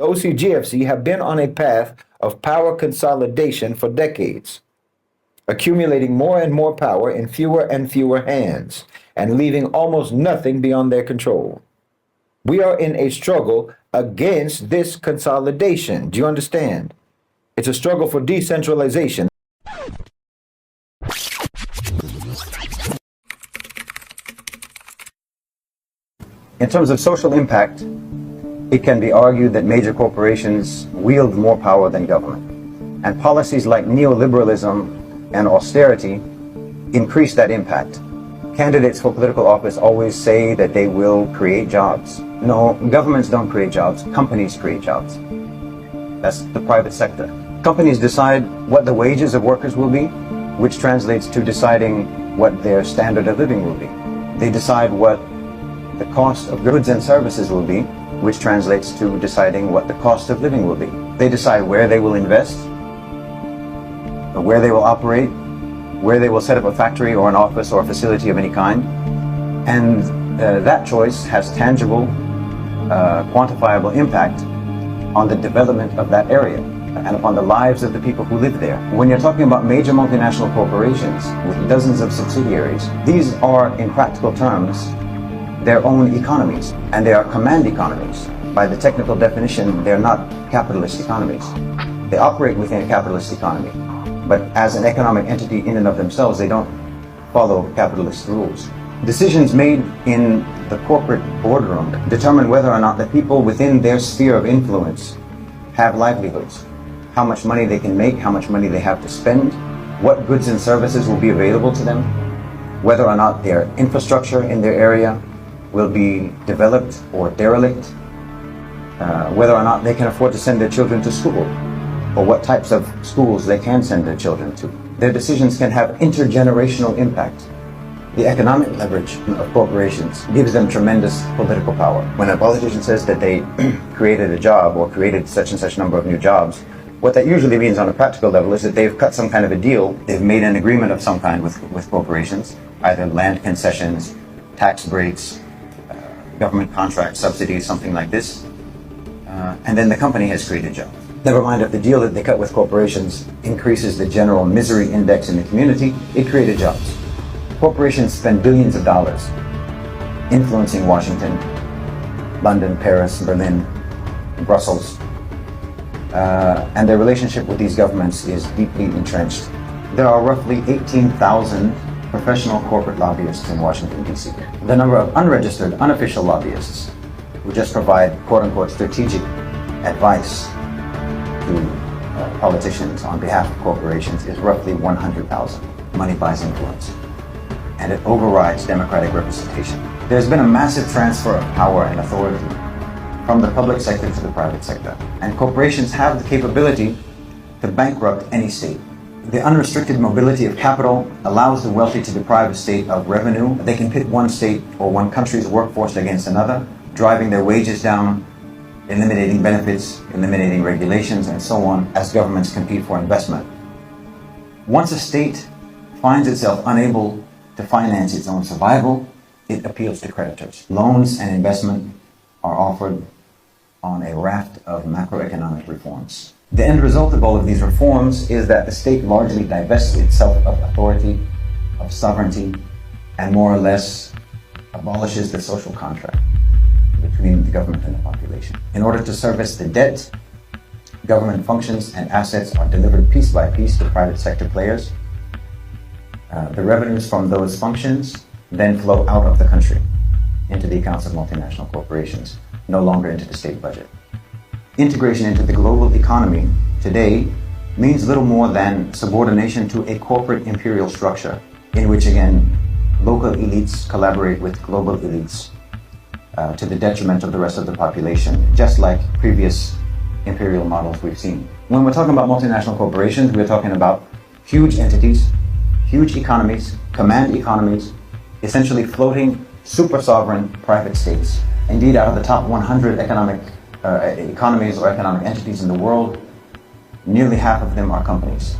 The OCGFC have been on a path of power consolidation for decades, accumulating more and more power in fewer and fewer hands, and leaving almost nothing beyond their control. We are in a struggle against this consolidation. Do you understand? It's a struggle for decentralization. In terms of social impact, it can be argued that major corporations wield more power than government. And policies like neoliberalism and austerity increase that impact. Candidates for political office always say that they will create jobs. No, governments don't create jobs, companies create jobs. That's the private sector. Companies decide what the wages of workers will be, which translates to deciding what their standard of living will be. They decide what the cost of goods and services will be, which translates to deciding what the cost of living will be. They decide where they will invest, where they will operate, where they will set up a factory or an office or a facility of any kind. And that choice has tangible, quantifiable impact on the development of that area and upon the lives of the people who live there. When you're talking about major multinational corporations with dozens of subsidiaries, these are, in practical terms, their own economies, and they are command economies. By the technical definition, they're not capitalist economies. They operate within a capitalist economy, but as an economic entity in and of themselves, they don't follow capitalist rules. Decisions made in the corporate boardroom determine whether or not the people within their sphere of influence have livelihoods, how much money they can make, how much money they have to spend, what goods and services will be available to them, whether or not their infrastructure in their area will be developed or derelict, whether or not they can afford to send their children to school, or what types of schools they can send their children to. Their decisions can have intergenerational impact. The economic leverage of corporations gives them tremendous political power. When a politician says that they created a job or created such and such number of new jobs, what that usually means on a practical level is that they've cut some kind of a deal, they've made an agreement of some kind with corporations, either land concessions, tax breaks, government contract subsidies, something like this, and then the company has created jobs. Never mind if the deal that they cut with corporations increases the general misery index in the community, it created jobs. Corporations spend billions of dollars influencing Washington, London, Paris, Berlin, Brussels, and their relationship with these governments is deeply entrenched. There are roughly 18,000 professional corporate lobbyists in Washington, D.C. The number of unregistered, unofficial lobbyists who just provide quote-unquote strategic advice to politicians on behalf of corporations is roughly 100,000. Money buys influence, and it overrides democratic representation. There's been a massive transfer of power and authority from the public sector to the private sector, and corporations have the capability to bankrupt any state. The unrestricted mobility of capital allows the wealthy to deprive a state of revenue. They can pit one state or one country's workforce against another, driving their wages down, eliminating benefits, eliminating regulations, and so on, as governments compete for investment. Once a state finds itself unable to finance its own survival, it appeals to creditors. Loans and investment are offered on a raft of macroeconomic reforms. The end result of all of these reforms is that the state largely divests itself of authority, of sovereignty, and more or less abolishes the social contract between the government and the population. In order to service the debt, government functions and assets are delivered piece by piece to private sector players. The revenues from those functions then flow out of the country into the accounts of multinational corporations, no longer into the state budget. Integration into the global economy today means little more than subordination to a corporate imperial structure in which, again, local elites collaborate with global elites to the detriment of the rest of the population, just like previous imperial models we've seen. When we're talking about multinational corporations, we're talking about huge entities, huge economies, command economies, essentially floating super sovereign private states. Indeed, out of the top 100 economies or economic entities in the world, nearly half of them are companies,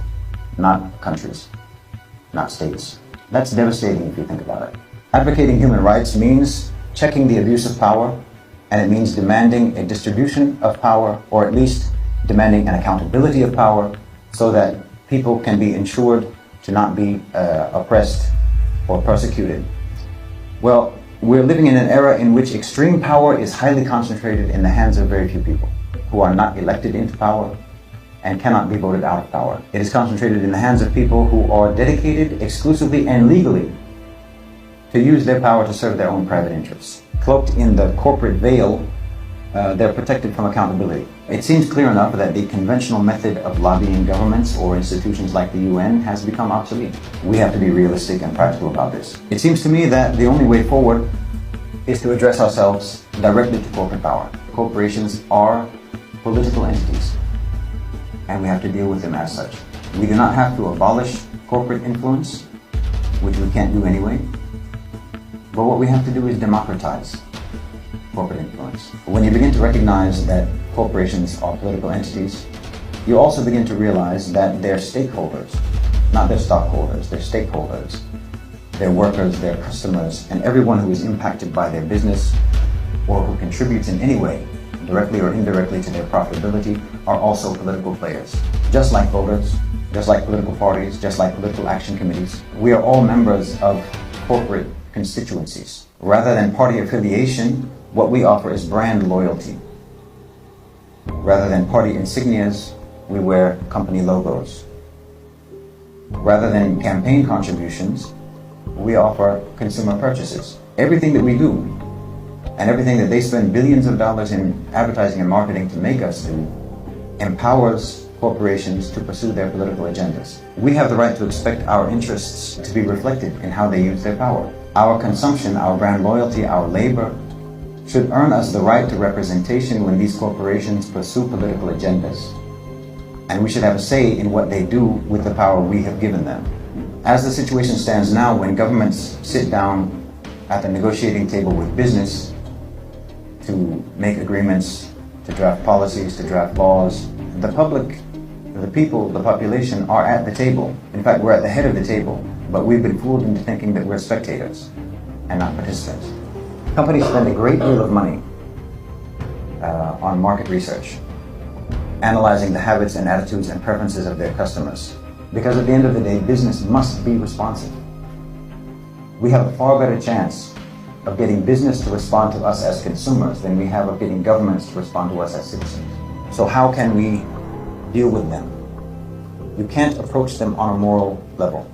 not countries, not states. That's devastating if you think about it. Advocating human rights means checking the abuse of power and it means demanding a distribution of power, or at least demanding an accountability of power, so that people can be ensured to not be oppressed or persecuted. Well, we're living in an era in which extreme power is highly concentrated in the hands of very few people who are not elected into power and cannot be voted out of power. It is concentrated in the hands of people who are dedicated exclusively and legally to use their power to serve their own private interests. Cloaked in the corporate veil, they're protected from accountability. It seems clear enough that the conventional method of lobbying governments or institutions like the UN has become obsolete. We have to be realistic and practical about this. It seems to me that the only way forward is to address ourselves directly to corporate power. Corporations are political entities, and we have to deal with them as such. We do not have to abolish corporate influence, which we can't do anyway, but what we have to do is democratize corporate influence. When you begin to recognize that corporations are political entities, you also begin to realize that they're stakeholders, not their stockholders, they're stakeholders, their workers, their customers, and everyone who is impacted by their business or who contributes in any way, directly or indirectly, to their profitability, are also political players. Just like voters, just like political parties, just like political action committees, we are all members of corporate constituencies. Rather than party affiliation, what we offer is brand loyalty. Rather than party insignias, we wear company logos. Rather than campaign contributions, we offer consumer purchases. Everything that we do, and everything that they spend billions of dollars in advertising and marketing to make us do, empowers corporations to pursue their political agendas. We have the right to expect our interests to be reflected in how they use their power. Our consumption, our brand loyalty, our labor should earn us the right to representation when these corporations pursue political agendas. And we should have a say in what they do with the power we have given them. As the situation stands now, when governments sit down at the negotiating table with business to make agreements, to draft policies, to draft laws, the public, the people, the population are at the table. In fact, we're at the head of the table, but we've been fooled into thinking that we're spectators and not participants. Companies spend a great deal of money on market research, analyzing the habits and attitudes and preferences of their customers. Because at the end of the day, business must be responsive. We have a far better chance of getting business to respond to us as consumers than we have of getting governments to respond to us as citizens. So how can we deal with them? You can't approach them on a moral level.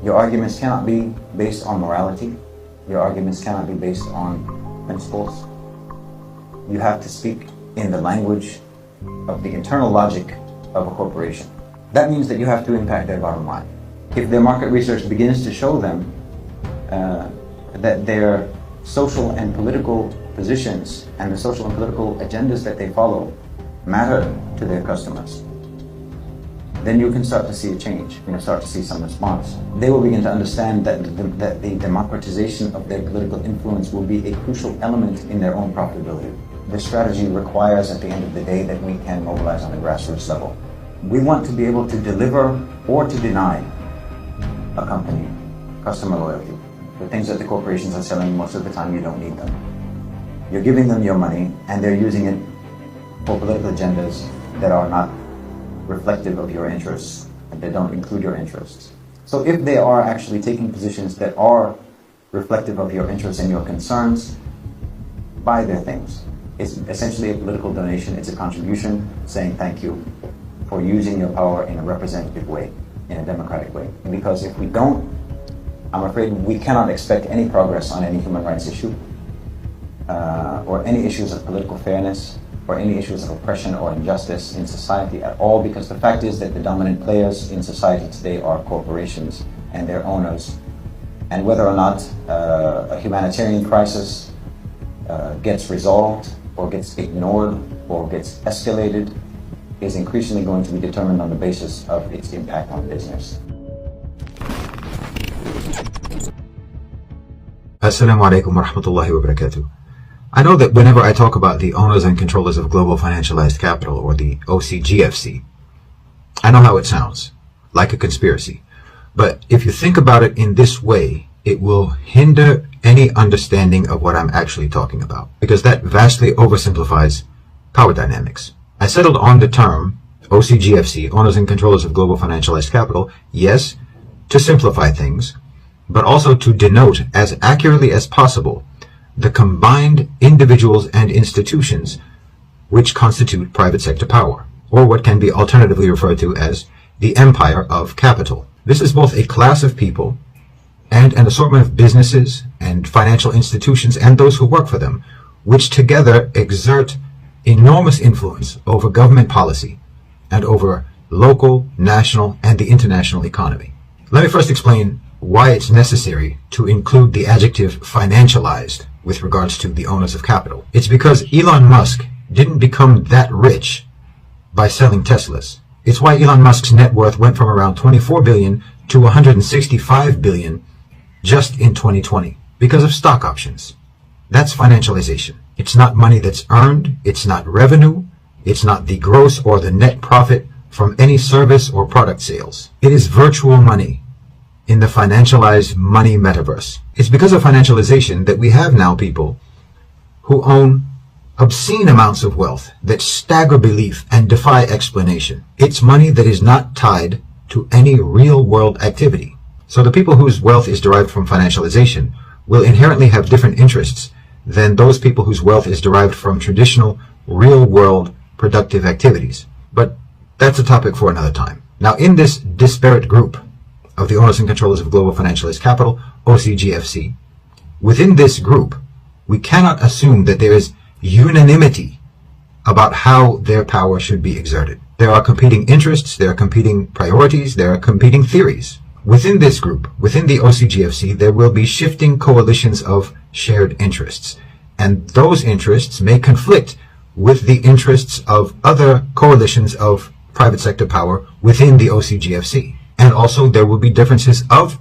Your arguments cannot be based on morality. Your arguments cannot be based on principles. You have to speak in the language of the internal logic of a corporation. That means that you have to impact their bottom line. If their market research begins to show them that their social and political positions and the social and political agendas that they follow matter to their customers, then you can start to see a change. You can start to see some response. They will begin to understand that the democratization of their political influence will be a crucial element in their own profitability. This strategy requires, at the end of the day, that we can mobilize on the grassroots level. We want to be able to deliver or to deny a company customer loyalty. The things that the corporations are selling, most of the time you don't need them. You're giving them your money and they're using it for political agendas that are not reflective of your interests and they don't include your interests. So if they are actually taking positions that are reflective of your interests and your concerns, buy their things. It's essentially a political donation. It's a contribution saying thank you for using your power in a representative way, in a democratic way. Because if we don't, I'm afraid we cannot expect any progress on any human rights issue, or any issues of political fairness, or any issues of oppression or injustice in society at all, because the fact is that the dominant players in society today are corporations and their owners. And whether or not a humanitarian crisis gets resolved, or gets ignored, or gets escalated, is increasingly going to be determined on the basis of its impact on business. Assalamu alaikum wa rahmatullahi wa barakatuh. I know that whenever I talk about the owners and controllers of global financialized capital, or the OCGFC, I know how it sounds, like a conspiracy. But if you think about it in this way, it will hinder any understanding of what I'm actually talking about, because that vastly oversimplifies power dynamics. I settled on the term OCGFC, Owners and Controllers of Global Financialized Capital, yes, to simplify things, but also to denote as accurately as possible the combined individuals and institutions which constitute private sector power, or what can be alternatively referred to as the empire of capital. This is both a class of people and an assortment of businesses and financial institutions and those who work for them, which together exert enormous influence over government policy and over local, national, and the international economy. Let me first explain why it's necessary to include the adjective financialized with regards to the owners of capital. It's because Elon Musk didn't become that rich by selling Teslas. It's why Elon Musk's net worth went from around 24 billion to 165 billion just in 2020 because of stock options. That's financialization. It's not money that's earned, it's not revenue, it's not the gross or the net profit from any service or product sales. It is virtual money in the financialized money metaverse. It's because of financialization that we have now people who own obscene amounts of wealth that stagger belief and defy explanation. It's money that is not tied to any real-world activity. So the people whose wealth is derived from financialization will inherently have different interests than those people whose wealth is derived from traditional, real-world productive activities. But that's a topic for another time. Now, in this disparate group of the Owners and Controllers of Global Financialized Capital, OCGFC, within this group, we cannot assume that there is unanimity about how their power should be exerted. There are competing interests, there are competing priorities, there are competing theories. Within this group, within the OCGFC, there will be shifting coalitions of shared interests, and those interests may conflict with the interests of other coalitions of private sector power within the OCGFC. And also there will be differences of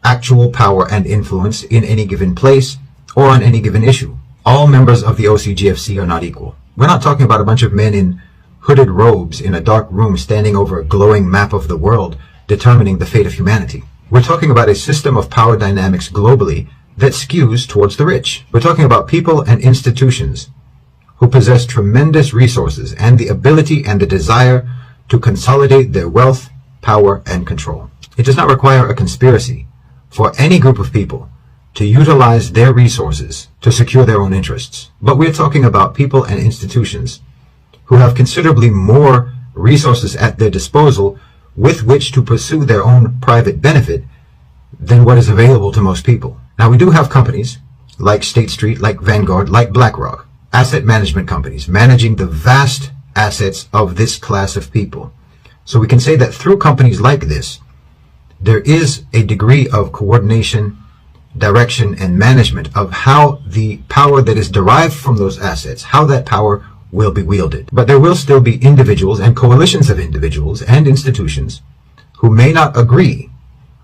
actual power and influence in any given place or on any given issue. All members of the OCGFC are not equal. We're not talking about a bunch of men in hooded robes in a dark room standing over a glowing map of the world determining the fate of humanity. We're talking about a system of power dynamics globally that skews towards the rich. We're talking about people and institutions who possess tremendous resources and the ability and the desire to consolidate their wealth, power, and control. It does not require a conspiracy for any group of people to utilize their resources to secure their own interests. But we're talking about people and institutions who have considerably more resources at their disposal with which to pursue their own private benefit than what is available to most people. Now, we do have companies like State Street, like Vanguard, like BlackRock, asset management companies managing the vast assets of this class of people. So we can say that through companies like this, there is a degree of coordination, direction, and management of how the power that is derived from those assets, how that power will be wielded. But there will still be individuals and coalitions of individuals and institutions who may not agree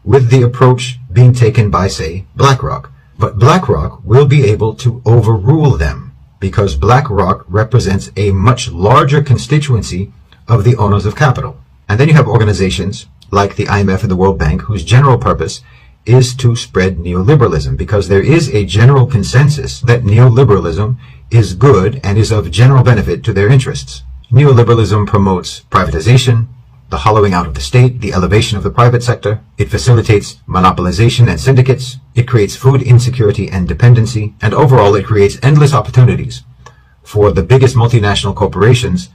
with the approach being taken by, say, BlackRock. But BlackRock will be able to overrule them because BlackRock represents a much larger constituency of the owners of capital. And then you have organizations like the IMF and the World Bank whose general purpose is to spread neoliberalism, because there is a general consensus that neoliberalism is good and is of general benefit to their interests. Neoliberalism promotes privatization, the hollowing out of the state, the elevation of the private sector. It facilitates monopolization and syndicates. It creates food insecurity and dependency. And overall, it creates endless opportunities for the biggest multinational corporations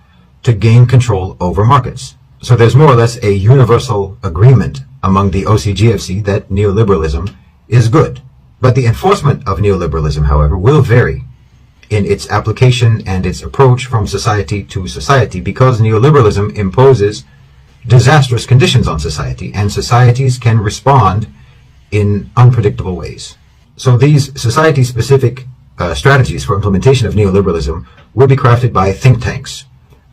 to gain control over markets. So there's more or less a universal agreement among the OCGFC that neoliberalism is good. But the enforcement of neoliberalism, however, will vary in its application and its approach from society to society, because neoliberalism imposes disastrous conditions on society, and societies can respond in unpredictable ways. So these society-specific strategies for implementation of neoliberalism will be crafted by think tanks,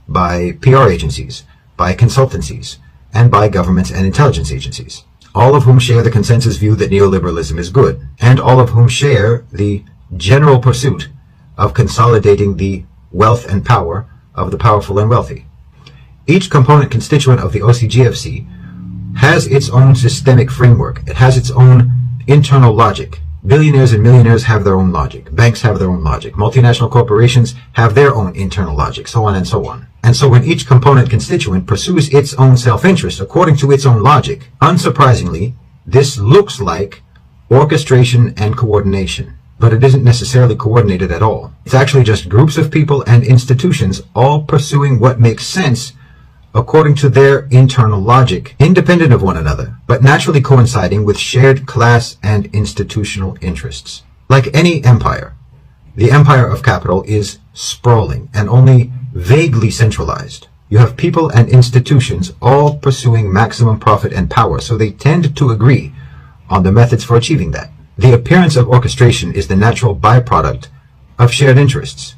by PR agencies, by consultancies, and by governments and intelligence agencies, all of whom share the consensus view that neoliberalism is good, and all of whom share the general pursuit of consolidating the wealth and power of the powerful and wealthy. Each component constituent of the OCGFC has its own systemic framework. It has its own internal logic. Billionaires and millionaires have their own logic. Banks have their own logic. Multinational corporations have their own internal logic, so on and so on. And so when each component constituent pursues its own self-interest according to its own logic, unsurprisingly, this looks like orchestration and coordination. But it isn't necessarily coordinated at all. It's actually just groups of people and institutions all pursuing what makes sense according to their internal logic, independent of one another, but naturally coinciding with shared class and institutional interests. Like any empire, the empire of capital is sprawling and only vaguely centralized. You have people and institutions all pursuing maximum profit and power, so they tend to agree on the methods for achieving that. The appearance of orchestration is the natural byproduct of shared interests.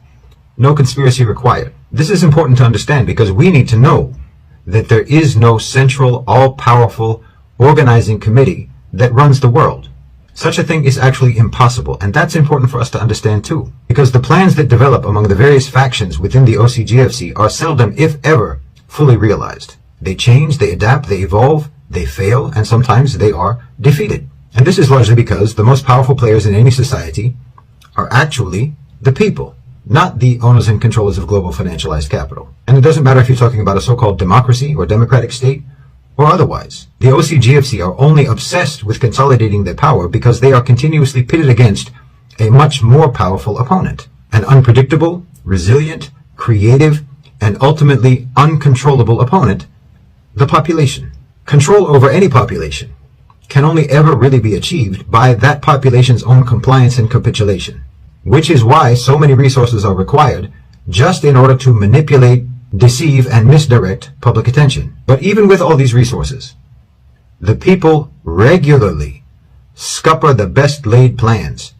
No conspiracy required. This is important to understand because we need to know that there is no central, all-powerful organizing committee that runs the world. Such a thing is actually impossible, and that's important for us to understand too, because the plans that develop among the various factions within the OCGFC are seldom, if ever, fully realized. They change, they adapt, they evolve, they fail, and sometimes they are defeated. And this is largely because the most powerful players in any society are actually the people, not the owners and controllers of global financialized capital. And it doesn't matter if you're talking about a so-called democracy or democratic state or otherwise. The OCGFC are only obsessed with consolidating their power because they are continuously pitted against a much more powerful opponent, an unpredictable, resilient, creative, and ultimately uncontrollable opponent, the population. Control over any population can only ever really be achieved by that population's own compliance and capitulation, which is why so many resources are required just in order to manipulate, deceive, and misdirect public attention. But even with all these resources, the people regularly scupper the best laid plans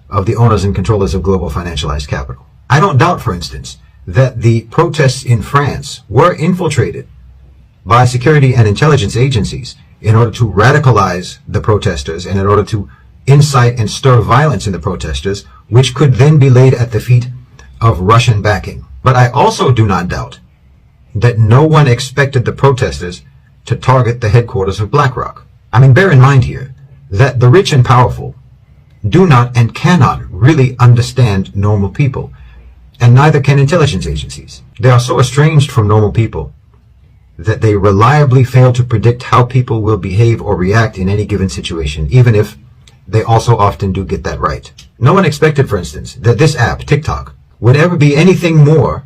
of the owners and controllers of global financialized capital. I don't doubt, for instance, that the protests in France were infiltrated by security and intelligence agencies in order to radicalize the protesters and in order to incite and stir violence in the protesters, which could then be laid at the feet of Russian backing. But I also do not doubt that no one expected the protesters to target the headquarters of BlackRock. I mean, bear in mind here that the rich and powerful do not and cannot really understand normal people, and neither can intelligence agencies. They are so estranged from normal people that they reliably fail to predict how people will behave or react in any given situation, even if they also often do get that right. No one expected, for instance, that this app, TikTok, would ever be anything more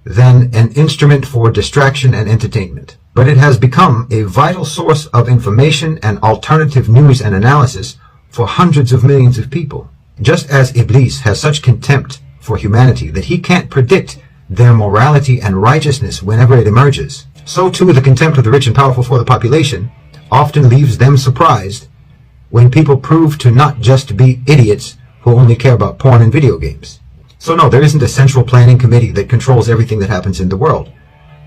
than an instrument for distraction and entertainment. But it has become a vital source of information and alternative news and analysis for hundreds of millions of people. Just as Iblis has such contempt for humanity that he can't predict their morality and righteousness whenever it emerges, so too the contempt of the rich and powerful for the population often leaves them surprised when people prove to not just be idiots who only care about porn and video games. So no, there isn't a central planning committee that controls everything that happens in the world.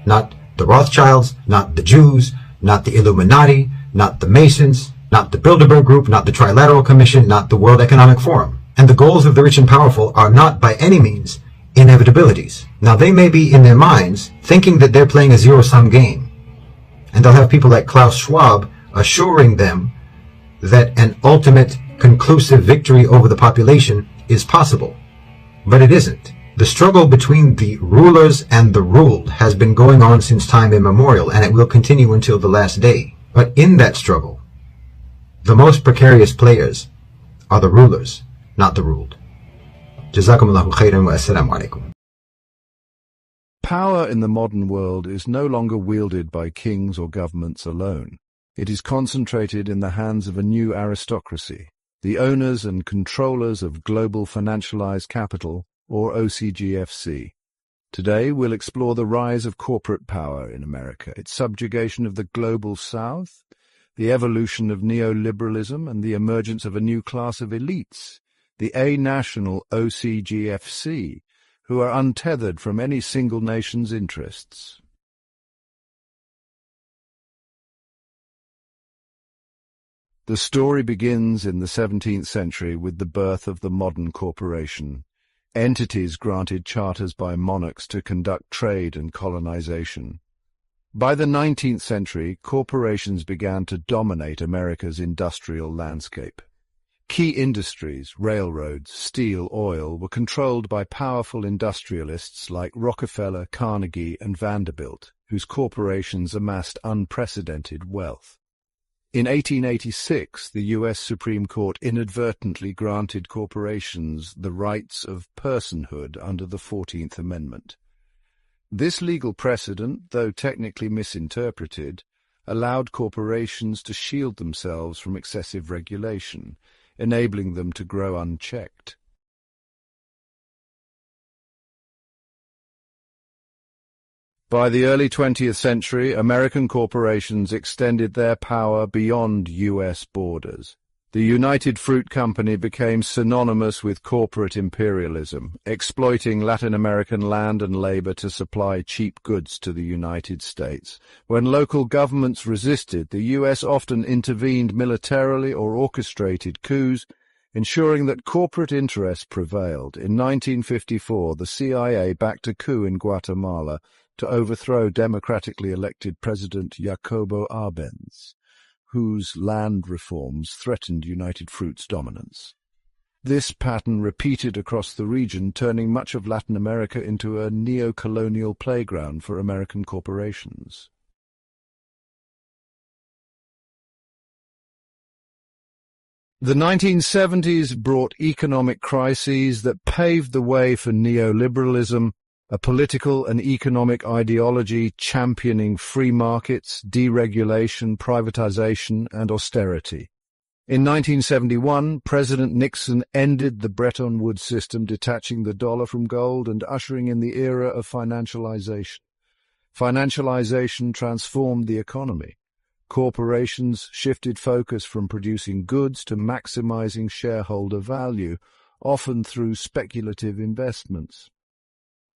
Not the Rothschilds, not the Jews, not the Illuminati, not the Masons, not the Bilderberg Group, not the Trilateral Commission, not the World Economic Forum. And the goals of the rich and powerful are not by any means inevitabilities. Now, they may be in their minds thinking that they're playing a zero-sum game, and they'll have people like Klaus Schwab assuring them that an ultimate conclusive victory over the population is possible. But it isn't. The struggle between the rulers and the ruled has been going on since time immemorial, and it will continue until the last day. But in that struggle, the most precarious players are the rulers, not the ruled. Jazakumullahu khairan wa assalamu alaikum. Power in the modern world is no longer wielded by kings or governments alone. It is concentrated in the hands of a new aristocracy, the owners and controllers of global financialized capital, or OCGFC. Today we'll explore the rise of corporate power in America, its subjugation of the global South, the evolution of neoliberalism, and the emergence of a new class of elites, the a-national OCGFC, who are untethered from any single nation's interests. The story begins in the 17th century with the birth of the modern corporation, entities granted charters by monarchs to conduct trade and colonization. By the 19th century, corporations began to dominate America's industrial landscape. Key industries, railroads, steel, oil, were controlled by powerful industrialists like Rockefeller, Carnegie, and Vanderbilt, whose corporations amassed unprecedented wealth. In 1886, the U.S. Supreme Court inadvertently granted corporations the rights of personhood under the 14th Amendment. This legal precedent, though technically misinterpreted, allowed corporations to shield themselves from excessive regulation, enabling them to grow unchecked. By the early 20th century, American corporations extended their power beyond U.S. borders. The United Fruit Company became synonymous with corporate imperialism, exploiting Latin American land and labor to supply cheap goods to the United States. When local governments resisted, the U.S. often intervened militarily or orchestrated coups, ensuring that corporate interests prevailed. In 1954, the CIA backed a coup in Guatemala to overthrow democratically elected President Jacobo Arbenz, whose land reforms threatened United Fruit's dominance. This pattern repeated across the region, turning much of Latin America into a neo-colonial playground for American corporations. The 1970s brought economic crises that paved the way for neoliberalism, a political and economic ideology championing free markets, deregulation, privatization, and austerity. In 1971, President Nixon ended the Bretton Woods system, detaching the dollar from gold and ushering in the era of financialization. Financialization transformed the economy. Corporations shifted focus from producing goods to maximizing shareholder value, often through speculative investments.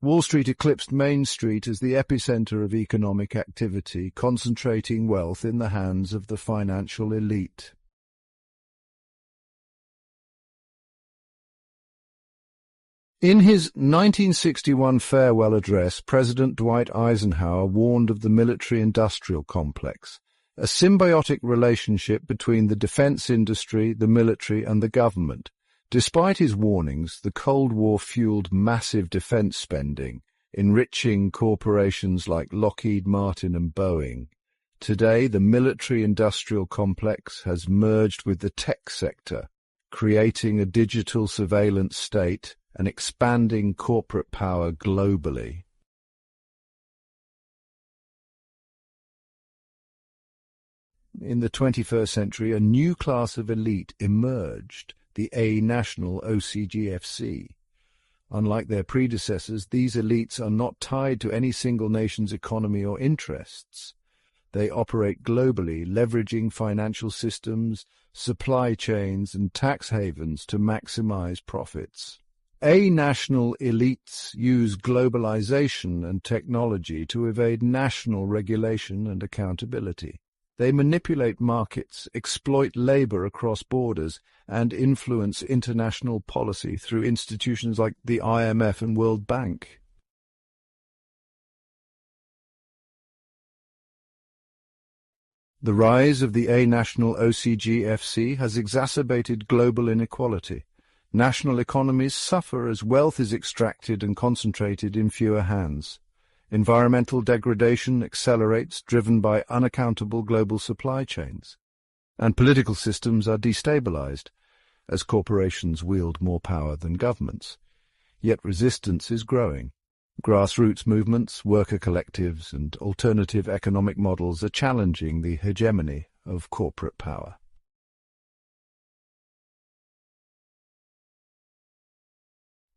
Wall Street eclipsed Main Street as the epicenter of economic activity, concentrating wealth in the hands of the financial elite. In his 1961 farewell address, President Dwight Eisenhower warned of the military-industrial complex, a symbiotic relationship between the defense industry, the military, and the government. Despite his warnings, the Cold War fueled massive defense spending, enriching corporations like Lockheed Martin and Boeing. Today, the military-industrial complex has merged with the tech sector, creating a digital surveillance state and expanding corporate power globally. In the 21st century, a new class of elite emerged, the A-national OCGFC. Unlike their predecessors, these elites are not tied to any single nation's economy or interests. They operate globally, leveraging financial systems, supply chains, and tax havens to maximize profits. A-national elites use globalization and technology to evade national regulation and accountability. They manipulate markets, exploit labor across borders, and influence international policy through institutions like the IMF and World Bank. The rise of the A-national OCGFC has exacerbated global inequality. National economies suffer as wealth is extracted and concentrated in fewer hands. Environmental degradation accelerates, driven by unaccountable global supply chains. And political systems are destabilized, as corporations wield more power than governments. Yet resistance is growing. Grassroots movements, worker collectives, and alternative economic models are challenging the hegemony of corporate power.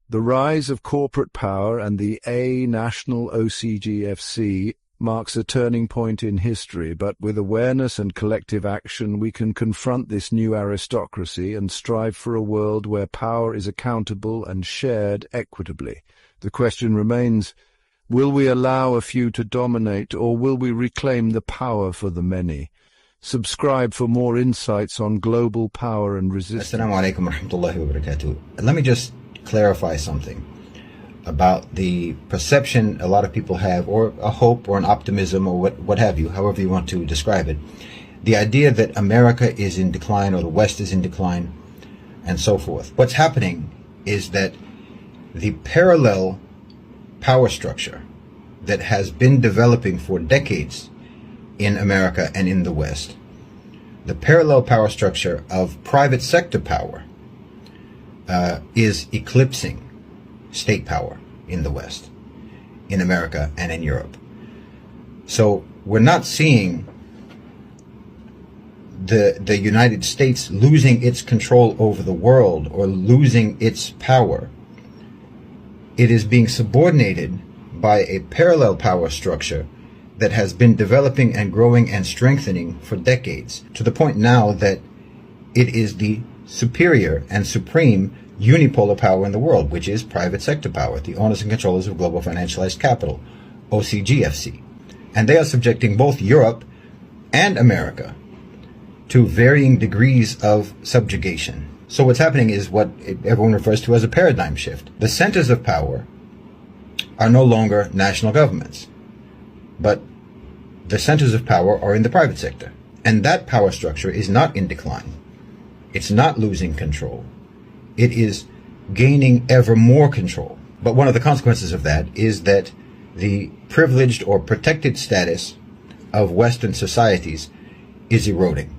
The rise of corporate power and the A-national OCGFC marks a turning point in history, but with awareness and collective action we can confront this new aristocracy and strive for a world where power is accountable and shared equitably. The question remains, will we allow a few to dominate, or will we reclaim the power for the many? Subscribe for more insights on global power and resistance. Assalamu alaikum wa rahmatullahi wa barakatuh. Let me just clarify something about the perception a lot of people have, or a hope or an optimism or what have you, however you want to describe it. The idea that America is in decline or the West is in decline. and so forth. What's happening is that the parallel power structure that has been developing for decades in America and in the West, the parallel power structure of private sector power is eclipsing state power in the West, in America and in Europe. So we're not seeing the United States losing its control over the world or losing its power. It is being subordinated by a parallel power structure that has been developing and growing and strengthening for decades, to the point now that it is the superior and supreme unipolar power in the world, which is private sector power, the owners and controllers of global financialized capital, OCGFC. And they are subjecting both Europe and America to varying degrees of subjugation. So what's happening is what everyone refers to as a paradigm shift. The centers of power are no longer national governments, but the centers of power are in the private sector. And that power structure is not in decline. It's not losing control. It is gaining ever more control. But one of the consequences of that is that the privileged or protected status of Western societies is eroding.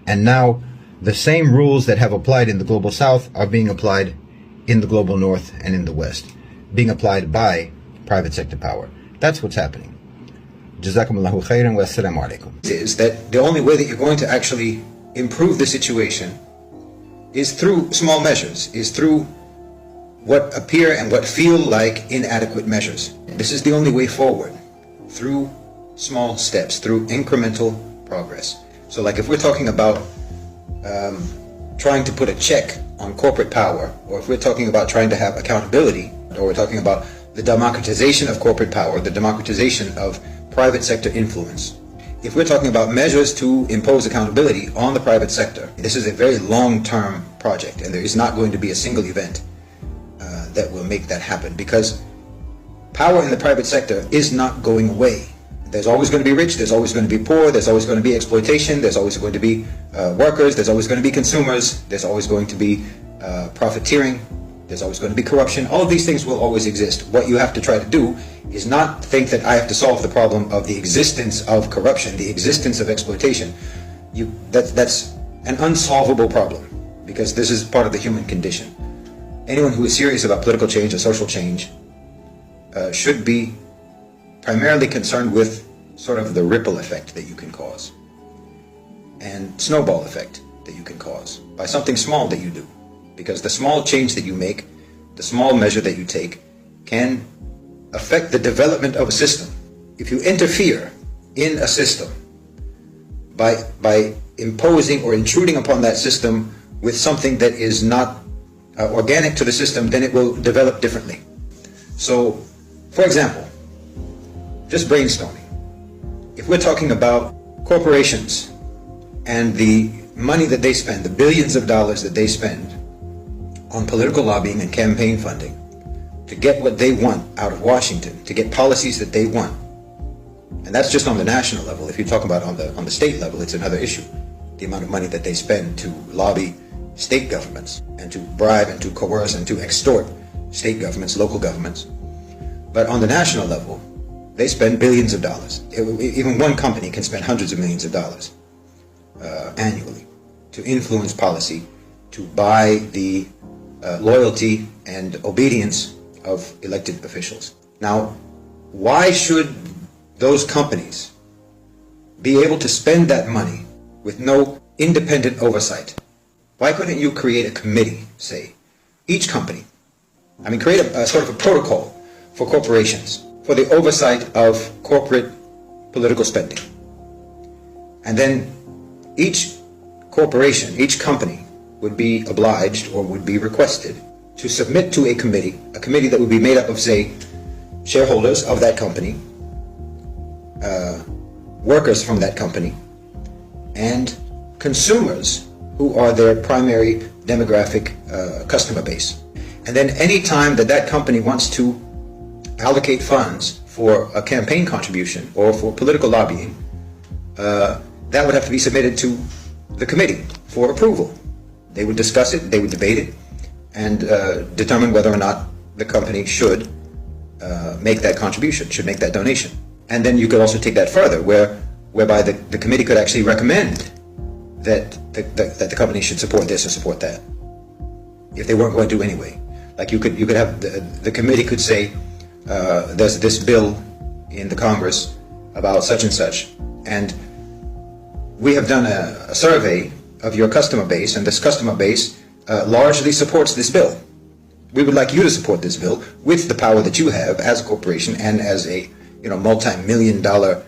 And now the same rules that have applied in the global South are being applied in the global North and in the West, being applied by private sector power. That's what's happening. Jazakumullahu khairan wa assalamu alaikum. Is that the only way that you're going to actually improve the situation is through small measures, is through what appear and what feel like inadequate measures. This is the only way forward, through small steps, through incremental progress. So like if we're talking about trying to put a check on corporate power, or if we're talking about trying to have accountability, or we're talking about the democratization of corporate power, the democratization of private sector influence, if we're talking about measures to impose accountability on the private sector, this is a very long-term project, and there is not going to be a single event that will make that happen, because power in the private sector is not going away. There's always going to be rich, there's always going to be poor, there's always going to be exploitation, there's always going to be workers, there's always going to be consumers, there's always going to be profiteering, there's always going to be corruption. All of these things will always exist. What you have to try to do is not think that I have to solve the problem of the existence of corruption, the existence of exploitation. That's an unsolvable problem, because this is part of the human condition. Anyone who is serious about political change or social change should be primarily concerned with sort of the ripple effect that you can cause and snowball effect that you can cause by something small that you do. Because the small change that you make, the small measure that you take, can affect the development of a system. If you interfere in a system by imposing or intruding upon that system with something that is not organic to the system, then it will develop differently. So, for example, just brainstorming. If we're talking about corporations and the money that they spend, the billions of dollars that they spend on political lobbying and campaign funding to get what they want out of Washington, to get policies that they want, and that's just on the national level. If you talk about on the state level, it's another issue. The amount of money that they spend to lobby state governments and to bribe and to coerce and to extort state governments, local governments. But on the national level, they spend billions of dollars. Even one company can spend hundreds of millions of dollars annually to influence policy, to buy the loyalty and obedience of elected officials. Now, why should those companies be able to spend that money with no independent oversight? Why couldn't you create a committee, say, each company? I mean, create a sort of a protocol for corporations for the oversight of corporate political spending. And then each corporation, each company would be obliged or would be requested to submit to a committee that would be made up of, say, shareholders of that company, workers from that company, and consumers who are their primary demographic customer base. And then any time that that company wants to allocate funds for a campaign contribution or for political lobbying, that would have to be submitted to the committee for approval. They would discuss it, they would debate it, and determine whether or not the company should make that contribution, should make that donation. And then you could also take that further, whereby the committee could actually recommend that the company should support this or support that, if they weren't going to anyway. Like you could have the committee could say, there's this bill in the Congress about such and such, and we have done a survey of your customer base, and this customer base largely supports this bill. We would like you to support this bill with the power that you have as a corporation and as a multi-million-dollar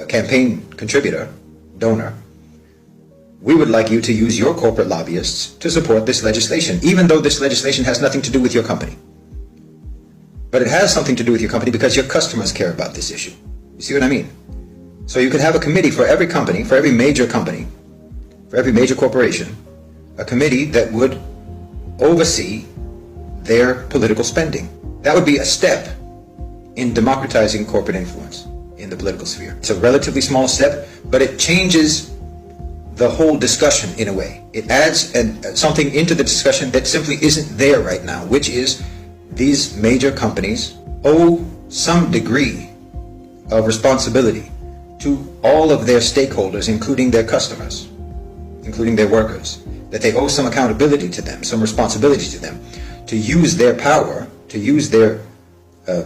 campaign contributor, donor. We would like you to use your corporate lobbyists to support this legislation, even though this legislation has nothing to do with your company. But it has something to do with your company because your customers care about this issue. You see what I mean? So you could have a committee for every company, for every major company, for every major corporation, a committee that would oversee their political spending. That would be a step in democratizing corporate influence in the political sphere. It's a relatively small step, but it changes the whole discussion in a way. It adds something into the discussion that simply isn't there right now, which is these major companies owe some degree of responsibility to all of their stakeholders, including their customers, including their workers, that they owe some accountability to them, some responsibility to them, to use their power, to use their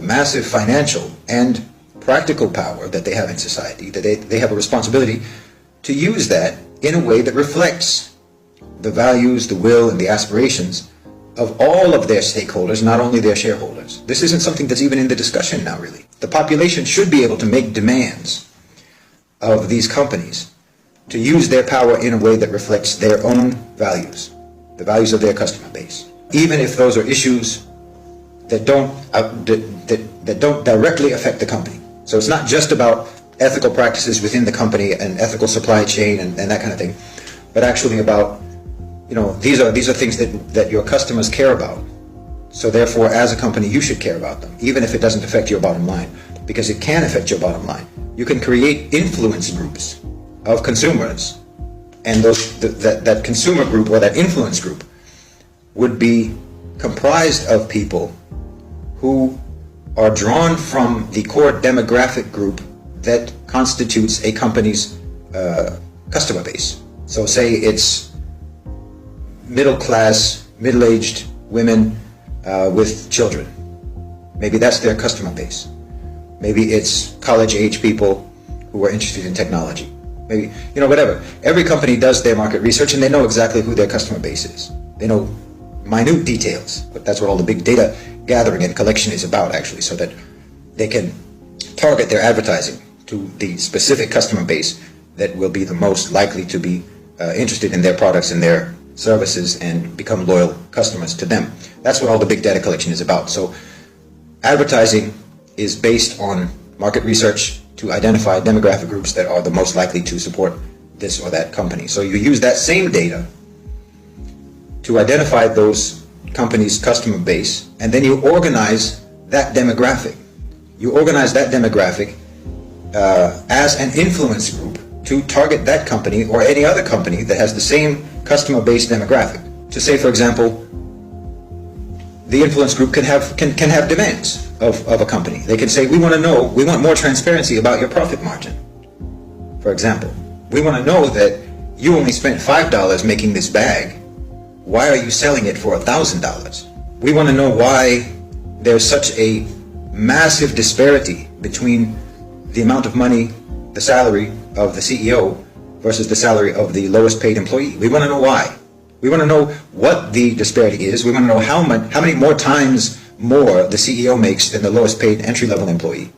massive financial and practical power that they have in society, that they have a responsibility to use that in a way that reflects the values, the will, and the aspirations of all of their stakeholders, not only their shareholders. This isn't something that's even in the discussion now, really. The population should be able to make demands of these companies to use their power in a way that reflects their own values, the values of their customer base, even if those are issues that don't directly affect the company. So it's not just about ethical practices within the company and ethical supply chain and that kind of thing, but actually about, these are things that your customers care about. So therefore, as a company, you should care about them, even if it doesn't affect your bottom line, because it can affect your bottom line. You can create influence groups of consumers, and that consumer group or that influence group would be comprised of people who are drawn from the core demographic group that constitutes a company's customer base. So say it's middle-class, middle-aged women with children. Maybe that's their customer base. Maybe it's college-age people who are interested in technology. Maybe, whatever. Every company does their market research and they know exactly who their customer base is. They know minute details, but that's what all the big data gathering and collection is about, actually, so that they can target their advertising to the specific customer base that will be the most likely to be interested in their products and their services and become loyal customers to them. That's what all the big data collection is about. So advertising is based on market research to identify demographic groups that are the most likely to support this or that company. So you use that same data to identify those companies' customer base, and then you organize that demographic. You organize that demographic as an influence group to target that company or any other company that has the same customer base demographic. To say, for example, the influence group can have demands of a company. They can say, we want more transparency about your profit margin. For example, we want to know that you only spent $5 making this bag. Why are you selling it for $1,000? We want to know why there's such a massive disparity between the amount of money, the salary of the CEO versus the salary of the lowest paid employee. We want to know why. We want to know what the disparity is. We want to know how many more times more the CEO makes than the lowest paid entry-level employee.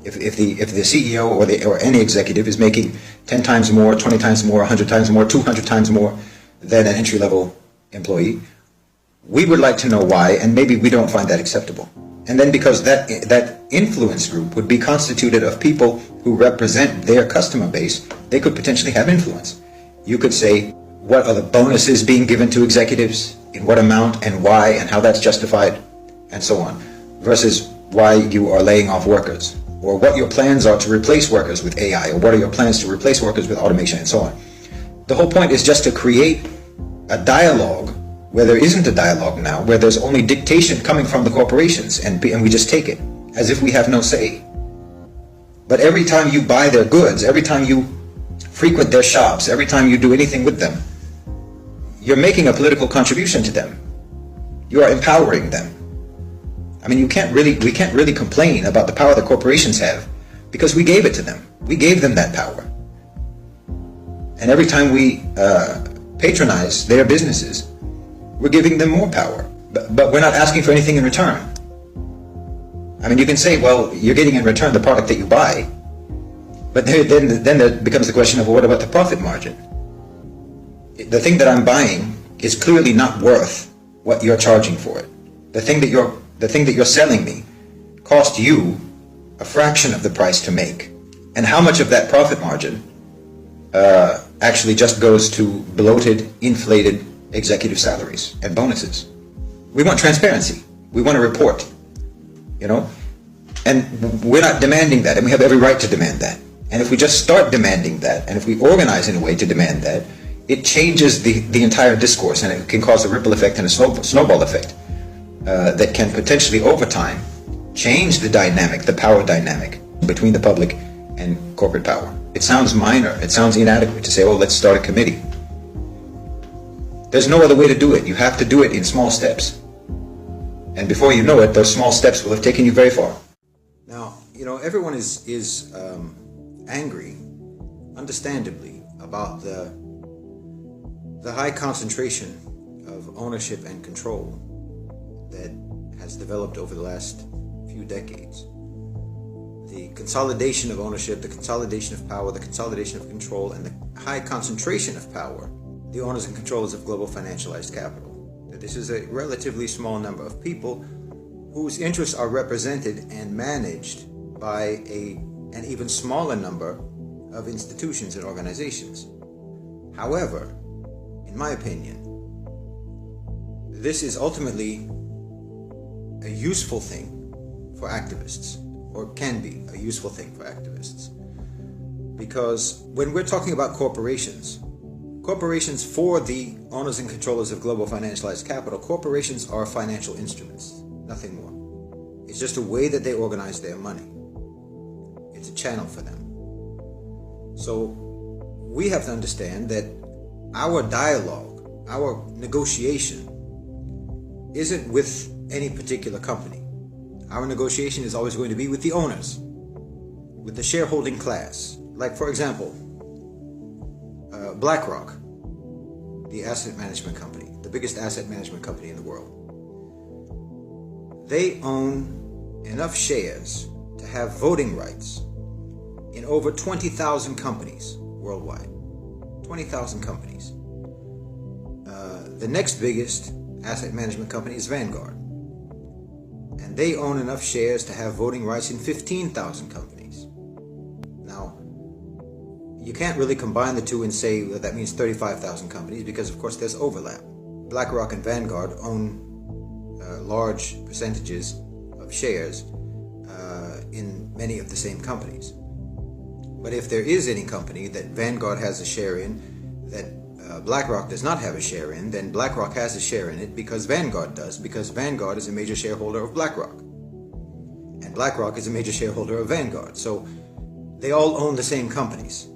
If the CEO or any executive is making 10 times more, 20 times more, 100 times more, 200 times more than an entry-level employee, we would like to know why, and maybe we don't find that acceptable. And then because that influence group would be constituted of people who represent their customer base, they could potentially have influence. You could say, what are the bonuses being given to executives, in what amount and why, and how that's justified, and so on, versus why you are laying off workers, or what your plans are to replace workers with AI, or what are your plans to replace workers with automation, and so on. The whole point is just to create a dialogue where there isn't a dialogue now, where there's only dictation coming from the corporations, and we just take it as if we have no say. But every time you buy their goods, every time you frequent their shops, every time you do anything with them, you're making a political contribution to them. You are empowering them. I mean, we can't really complain about the power the corporations have, because we gave it to them. We gave them that power. And every time we patronize their businesses, we're giving them more power. But we're not asking for anything in return. I mean, you can say, well, you're getting in return the product that you buy. But then there becomes the question of, well, what about the profit margin? The thing that I'm buying is clearly not worth what you're charging for it. The thing that you're selling me cost you a fraction of the price to make. And how much of that profit margin actually just goes to bloated, inflated executive salaries and bonuses? We want transparency. We want a report, and we're not demanding that, and we have every right to demand that. And if we just start demanding that, and if we organize in a way to demand that, it changes the entire discourse, and it can cause a ripple effect and a snowball effect that can potentially, over time, change the dynamic, the power dynamic between the public and corporate power. It sounds minor, it sounds inadequate to say, oh, let's start a committee. There's no other way to do it. You have to do it in small steps. And before you know it, those small steps will have taken you very far. Now, everyone is angry, understandably, about the high concentration of ownership and control that has developed over the last few decades. The consolidation of ownership, the consolidation of power, the consolidation of control, and the high concentration of power, the owners and controllers of global financialized capital. This is a relatively small number of people whose interests are represented and managed by an even smaller number of institutions and organizations. However, in my opinion, this is ultimately a useful thing for activists, or can be a useful thing for activists. Because when we're talking about corporations for the owners and controllers of global financialized capital, corporations are financial instruments, nothing more. It's just a way that they organize their money. It's a channel for them. So we have to understand that our dialogue, our negotiation, isn't with any particular company. Our negotiation is always going to be with the owners, with the shareholding class. Like, for example, BlackRock, the asset management company, the biggest asset management company in the world. They own enough shares to have voting rights in over 20,000 companies worldwide. 20,000 companies. The next biggest asset management company is Vanguard. And they own enough shares to have voting rights in 15,000 companies. Now, you can't really combine the two and say that means 35,000 companies, because of course there's overlap. BlackRock and Vanguard own large percentages of shares in many of the same companies. But if there is any company that Vanguard has a share in that BlackRock does not have a share in, then BlackRock has a share in it because Vanguard does, because Vanguard is a major shareholder of BlackRock. And BlackRock is a major shareholder of Vanguard. So they all own the same companies.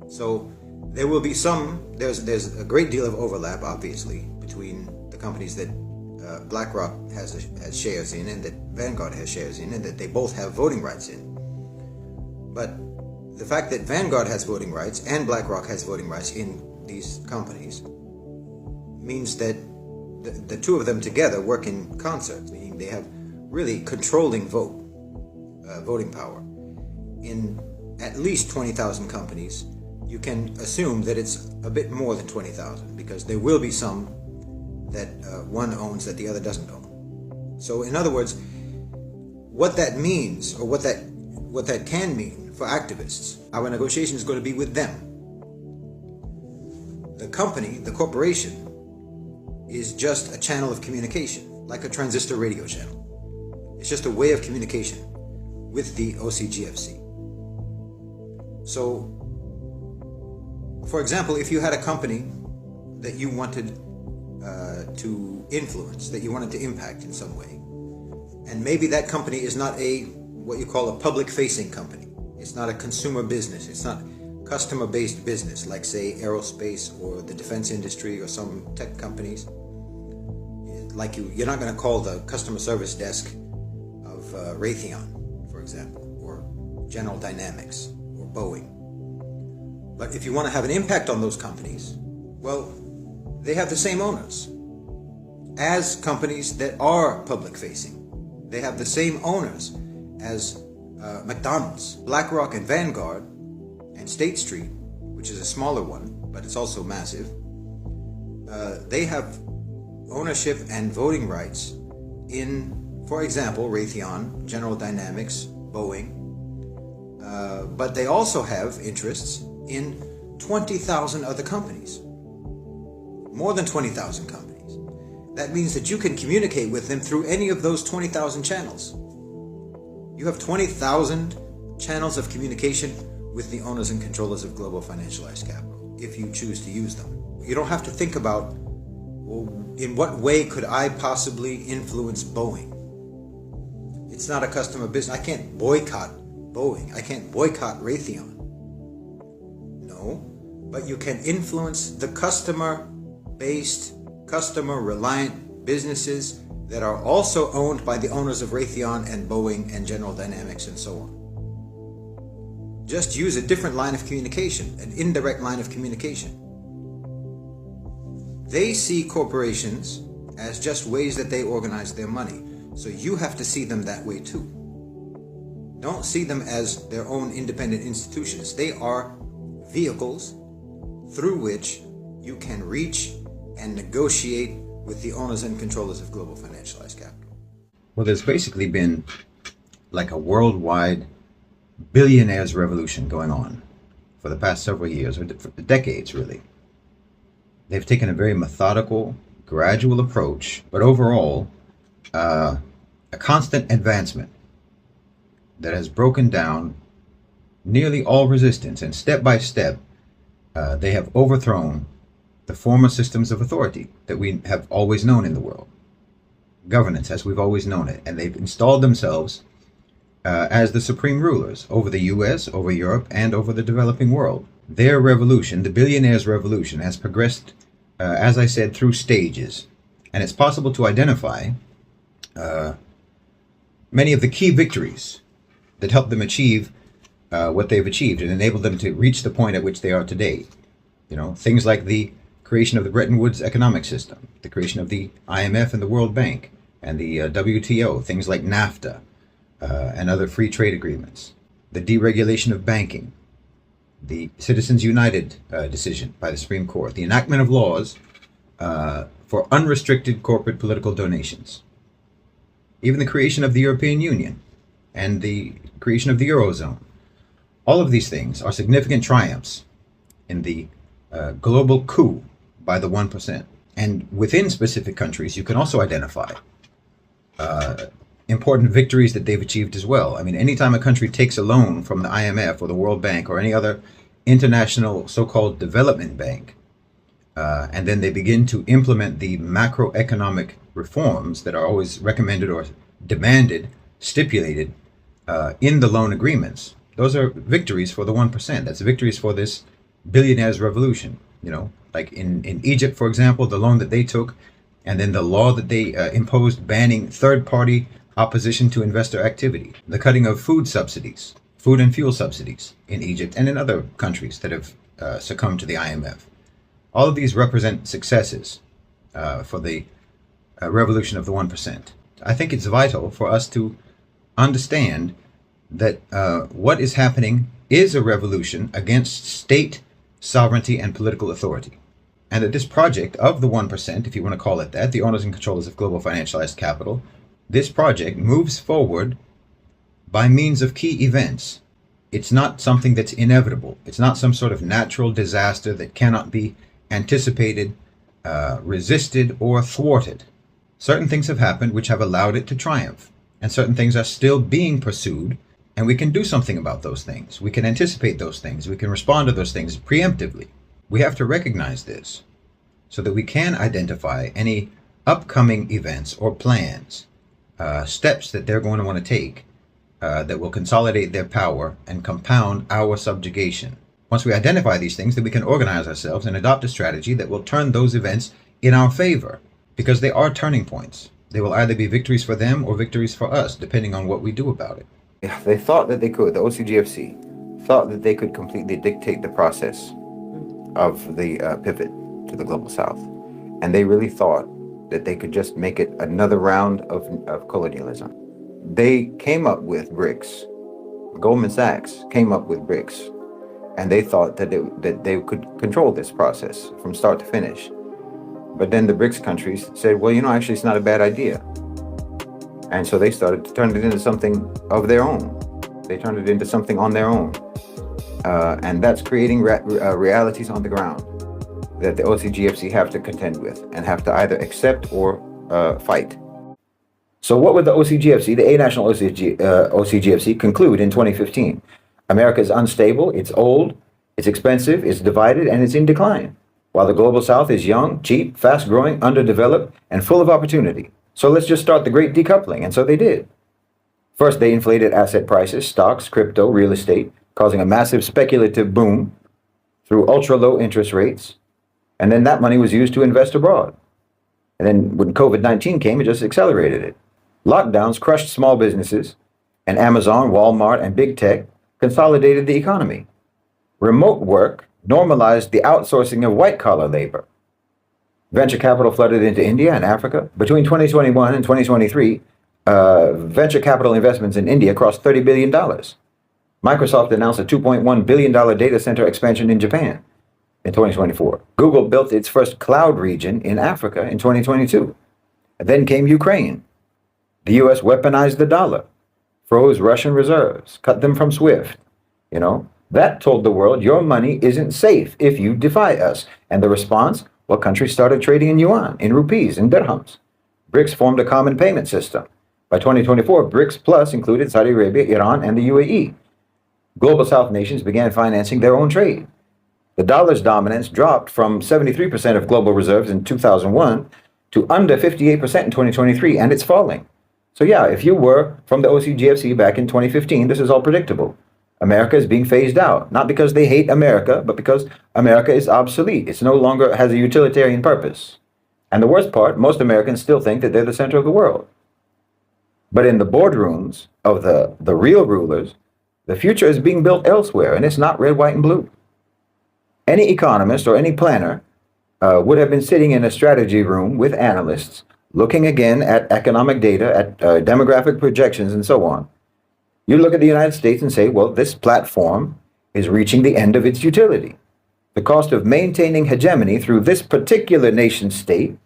So there will be there's a great deal of overlap, obviously, between the companies that BlackRock has shares in and that Vanguard has shares in and that they both have voting rights in. But the fact that Vanguard has voting rights and BlackRock has voting rights in these companies means that the two of them together work in concert, meaning they have really controlling voting power. In at least 20,000 companies, you can assume that it's a bit more than 20,000, because there will be some that one owns that the other doesn't own. So in other words, what that means, or what that can mean for activists, our negotiation is going to be with them. The company, the corporation, is just a channel of communication, like a transistor radio channel. It's just a way of communication with the OCGFC. So, for example, if you had a company that you wanted to influence, that you wanted to impact in some way. And maybe that company is not what you call a public-facing company. It's not a consumer business. It's not customer-based business, like say aerospace or the defense industry or some tech companies. Like you're not going to call the customer service desk of Raytheon, for example, or General Dynamics or Boeing. But if you want to have an impact on those companies, well, they have the same owners as companies that are public-facing. They have the same owners as McDonald's, BlackRock and Vanguard, and State Street, which is a smaller one, but it's also massive. They have ownership and voting rights in, for example, Raytheon, General Dynamics, Boeing, but they also have interests in 20,000 other companies, more than 20,000 companies. That means that you can communicate with them through any of those 20,000 channels. You have 20,000 channels of communication with the owners and controllers of global financialized capital, if you choose to use them. You don't have to think about, well, in what way could I possibly influence Boeing? It's not a customer business. I can't boycott Boeing. I can't boycott Raytheon. No, but you can influence the customer-based, customer-reliant businesses that are also owned by the owners of Raytheon and Boeing and General Dynamics and so on. Just use a different line of communication, an indirect line of communication. They see corporations as just ways that they organize their money, so you have to see them that way too. Don't see them as their own independent institutions. They are vehicles through which you can reach and negotiate with the owners and controllers of global financialized capital. Well, there's basically been like a worldwide billionaires revolution going on for the past several years, or for decades really. They've taken a very methodical, gradual approach, but overall a constant advancement that has broken down nearly all resistance, and step by step they have overthrown the former systems of authority that we have always known in the world, governance as we've always known it, and they've installed themselves as the supreme rulers over the US, over Europe, and over the developing world. Their revolution, the billionaires' revolution, has progressed, as I said, through stages, and it's possible to identify many of the key victories that helped them achieve what they've achieved and enabled them to reach the point at which they are today. You know, things like the creation of the Bretton Woods economic system, the creation of the IMF and the World Bank, and the WTO, things like NAFTA and other free trade agreements, the deregulation of banking, the Citizens United decision by the Supreme Court, the enactment of laws for unrestricted corporate political donations, even the creation of the European Union and the creation of the Eurozone. All of these things are significant triumphs in the global coup by the 1%. And within specific countries, you can also identify important victories that they've achieved as well. I mean, anytime a country takes a loan from the IMF or the World Bank or any other international so-called development bank, and then they begin to implement the macroeconomic reforms that are always recommended or demanded, stipulated in the loan agreements, those are victories for the 1%. That's victories for this billionaires revolution. You know, like in Egypt, for example, the loan that they took, and then the law that they imposed banning third-party opposition to investor activity, the cutting of food subsidies, food and fuel subsidies in Egypt and in other countries that have succumbed to the IMF. All of these represent successes for the revolution of the 1%. I think it's vital for us to understand that what is happening is a revolution against state sovereignty and political authority. And that this project of the 1%, if you want to call it that, the owners and controllers of global financialized capital, this project moves forward by means of key events. It's not something that's inevitable. It's not some sort of natural disaster that cannot be anticipated, resisted, or thwarted. Certain things have happened which have allowed it to triumph, and certain things are still being pursued, and we can do something about those things. We can anticipate those things. We can respond to those things preemptively. We have to recognize this. so that we can identify any upcoming events or plans, steps that they're going to want to take that will consolidate their power and compound our subjugation. Once we identify these things, then we can organize ourselves and adopt a strategy that will turn those events in our favor, because they are turning points. They will either be victories for them or victories for us, depending on what we do about it. They thought that they could, the OCGFC thought that they could completely dictate the process of the pivot to the global south. And they really thought that they could just make it another round of colonialism. They came up with BRICS. Goldman Sachs came up with BRICS. And they thought that they could control this process from start to finish. But then the BRICS countries said, well, actually, it's not a bad idea. And so they started to turn it into something of their own. They turned it into something on their own. And that's creating realities on the ground that the OCGFC have to contend with and have to either accept or fight. So what would the OCGFC, the A-National OCGFC, conclude in 2015? America is unstable, it's old, it's expensive, it's divided, and it's in decline, while the global south is young, cheap, fast-growing, underdeveloped, and full of opportunity. So let's just start the great decoupling, and so they did. First, they inflated asset prices, stocks, crypto, real estate, causing a massive speculative boom through ultra-low interest rates, and then that money was used to invest abroad. And then when COVID-19 came, it just accelerated it. Lockdowns crushed small businesses, and Amazon, Walmart, and big tech consolidated the economy. Remote work normalized the outsourcing of white-collar labor. Venture capital flooded into India and Africa. Between 2021 and 2023, venture capital investments in India crossed $30 billion. Microsoft announced a $2.1 billion data center expansion in Japan in 2024. Google built its first cloud region in Africa in 2022. And then came Ukraine. The US weaponized the dollar, froze Russian reserves, cut them from SWIFT. That told the world your money isn't safe if you defy us. And the response? Well, countries started trading in yuan, in rupees, in dirhams. BRICS formed a common payment system. By 2024, BRICS Plus included Saudi Arabia, Iran, and the UAE. Global South nations began financing their own trade. The dollar's dominance dropped from 73% of global reserves in 2001 to under 58% in 2023, and it's falling. So yeah, if you were from the OCGFC back in 2015, this is all predictable. America is being phased out, not because they hate America, but because America is obsolete. It's no longer has a utilitarian purpose. And the worst part, most Americans still think that they're the center of the world. But in the boardrooms of the real rulers, the future is being built elsewhere, and it's not red, white, and blue. Any economist or any planner would have been sitting in a strategy room with analysts, looking again at economic data, at demographic projections, and so on. You look at the United States and say, well, this platform is reaching the end of its utility. The cost of maintaining hegemony through this particular nation state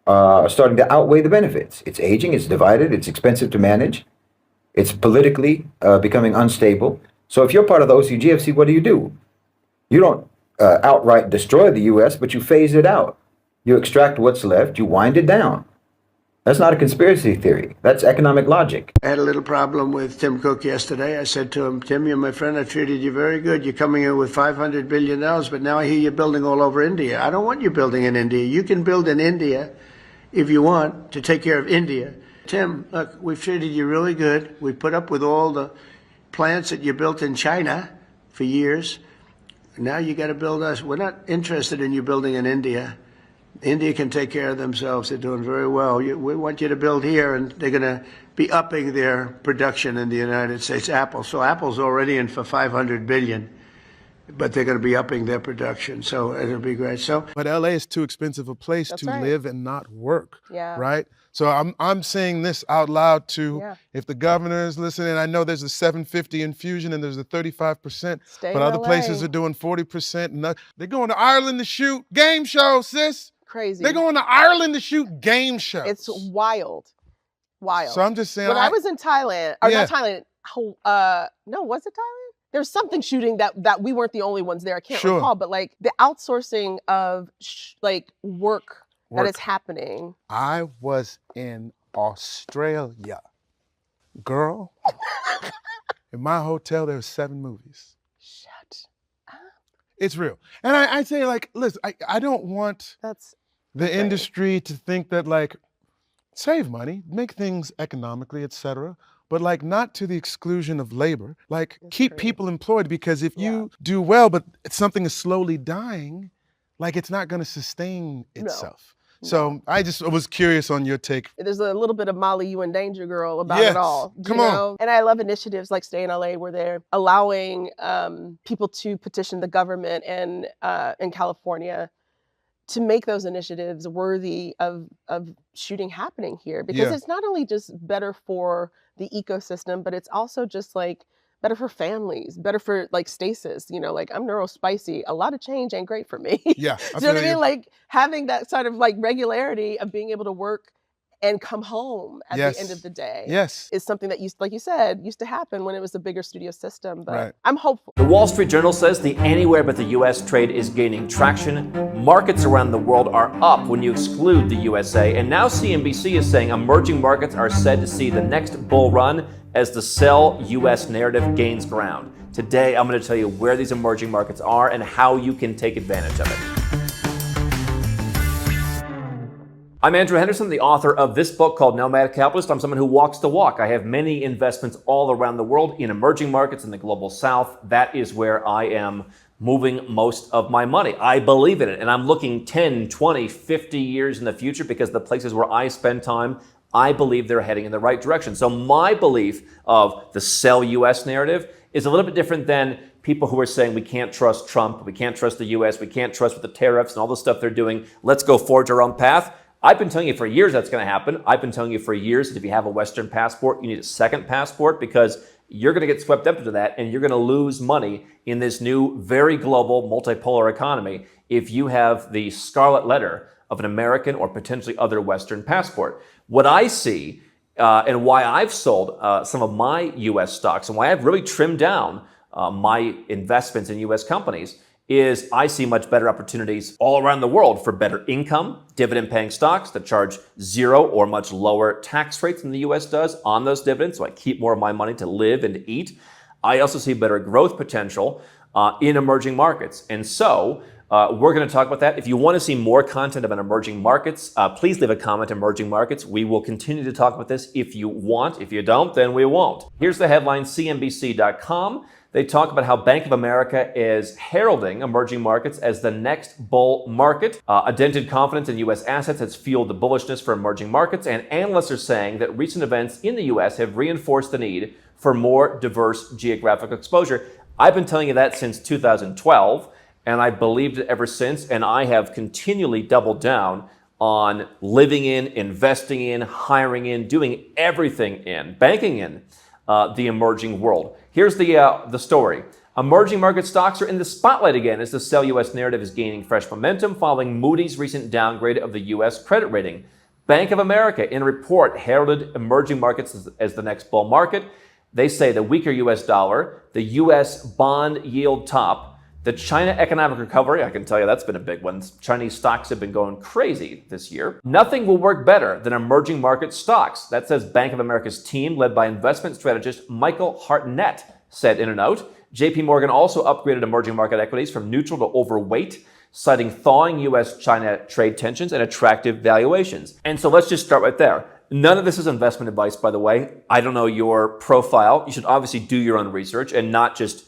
are starting to outweigh the benefits. It's aging, it's divided, it's expensive to manage, it's politically becoming unstable. So if you're part of the OCGFC, what do? You don't outright destroy the U.S., but you phase it out. You extract what's left, you wind it down. That's not a conspiracy theory. That's economic logic. I had a little problem with Tim Cook yesterday. I said to him, Tim, you're my friend. I treated you very good. You're coming in with $500 billion, but now I hear you're building all over India. I don't want you building in India. You can build in India if you want to take care of India. Tim, look, we've treated you really good. We put up with all the plants that you built in China for years. Now you got to build us. We're not interested in you building in India. India can take care of themselves. They're doing very well. We want you to build here, and they're going to be upping their production in the United States. Apple. So Apple's already in for $500 billion, but they're going to be upping their production. So it'll be great. But LA is too expensive a place to live and not work. Yeah. Right. So I'm saying this out loud to if the governor is listening. I know there's a 750 infusion and there's a 35%, but other places are doing 40%. And they're going to Ireland to shoot game shows, sis. Crazy. They're going to Ireland to shoot game shows. It's wild. Wild. So I'm just saying. When I was in Thailand, or not Thailand, no, was it Thailand? There was something shooting that we weren't the only ones there. I can't recall, but like the outsourcing of work that is happening. I was in Australia. Girl, in my hotel, there were 7 movies. Shut up. It's real. And I say, like, listen, I don't want the industry to think that, like, save money, make things economically, et cetera, but like not to the exclusion of labor. Like keep people employed, because if you do well, but something is slowly dying, like it's not going to sustain itself. So I just was curious on your take. There's a little bit of Molly, you in danger, girl, about it all. Come on. And I love initiatives like Stay in LA, where they're allowing people to petition the government and in California to make those initiatives worthy of shooting happening here. Because it's not only just better for the ecosystem, but it's also just like better for families, better for like stasis, you know, like I'm neurospicy. A lot of change ain't great for me. Yeah. You know what I mean? Like having that sort of like regularity of being able to work and come home at the end of the day is something that used, like you said, used to happen when it was a bigger studio system, but I'm hopeful. The Wall Street Journal says the anywhere but the US trade is gaining traction. Markets around the world are up when you exclude the USA. And now CNBC is saying emerging markets are said to see the next bull run as the sell US narrative gains ground. Today, I'm going to tell you where these emerging markets are and how you can take advantage of it. I'm Andrew Henderson, the author of this book called Nomadic Capitalist. I'm someone who walks the walk. I have many investments all around the world in emerging markets in the global south. That is where I am moving most of my money. I believe in it, and I'm looking 10, 20, 50 years in the future because the places where I spend time, I believe they're heading in the right direction. So my belief of the sell US narrative is a little bit different than people who are saying we can't trust Trump, we can't trust the US, we can't trust with the tariffs and all the stuff they're doing. Let's go forge our own path. I've been telling you for years that's going to happen. I've been telling you for years that if you have a Western passport, you need a second passport because you're going to get swept up into that and you're going to lose money in this new, very global, multipolar economy if you have the scarlet letter of an American or potentially other Western passport. What I see and why I've sold some of my U.S. stocks and why I've really trimmed down my investments in U.S. companies is I see much better opportunities all around the world for better income, dividend-paying stocks that charge 0 or much lower tax rates than the U.S. does on those dividends, so I keep more of my money to live and to eat. I also see better growth potential in emerging markets. And so we're going to talk about that. If you want to see more content about emerging markets, please leave a comment, emerging markets. We will continue to talk about this if you want. If you don't, then we won't. Here's the headline, CNBC.com. They talk about how Bank of America is heralding emerging markets as the next bull market. A dented confidence in U.S. assets has fueled the bullishness for emerging markets, and analysts are saying that recent events in the U.S. have reinforced the need for more diverse geographic exposure. I've been telling you that since 2012, and I believed it ever since, and I have continually doubled down on living in, investing in, hiring in, doing everything in, banking in the emerging world. Here's the story. Emerging market stocks are in the spotlight again as the sell U.S. narrative is gaining fresh momentum following Moody's recent downgrade of the U.S. credit rating. Bank of America, in a report, heralded emerging markets as the next bull market. They say the weaker U.S. dollar, the U.S. bond yield top, the China economic recovery, I can tell you that's been a big one. Chinese stocks have been going crazy this year. Nothing will work better than emerging market stocks. That says Bank of America's team, led by investment strategist Michael Hartnett, said in a note. JP Morgan also upgraded emerging market equities from neutral to overweight, citing thawing U.S.-China trade tensions and attractive valuations. And so let's just start right there. None of this is investment advice, by the way. I don't know your profile. You should obviously do your own research and not just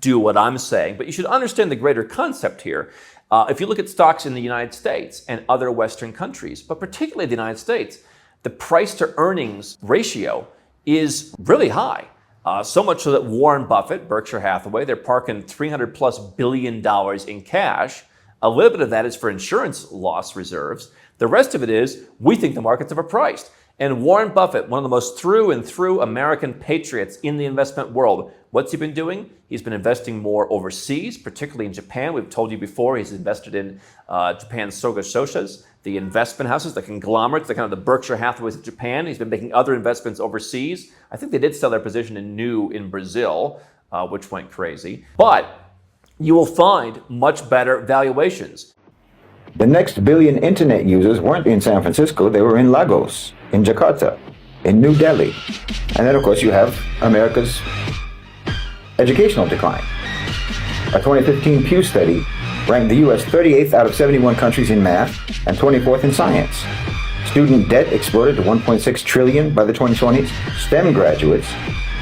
do what I'm saying, but you should understand the greater concept here. If you look at stocks in the United States and other Western countries, but particularly the United States, the price to earnings ratio is really high. So much so that Warren Buffett, Berkshire Hathaway, they're parking $300+ billion in cash. A little bit of that is for insurance loss reserves. The rest of it is, we think the market's overpriced. And Warren Buffett, one of the most through and through American patriots in the investment world, what's he been doing? He's been investing more overseas, particularly in Japan. We've told you before, he's invested in Japan's Soga Shoshas, the investment houses, the conglomerates, the kind of the Berkshire Hathaways of Japan. He's been making other investments overseas. I think they did sell their position in Brazil, which went crazy. But you will find much better valuations. The next billion internet users weren't in San Francisco, they were in Lagos, in Jakarta, in New Delhi. And then, of course, you have America's educational decline. A 2015 Pew study ranked the U.S. 38th out of 71 countries in math and 24th in science. Student debt exploded to $1.6 trillion by the 2020s. STEM graduates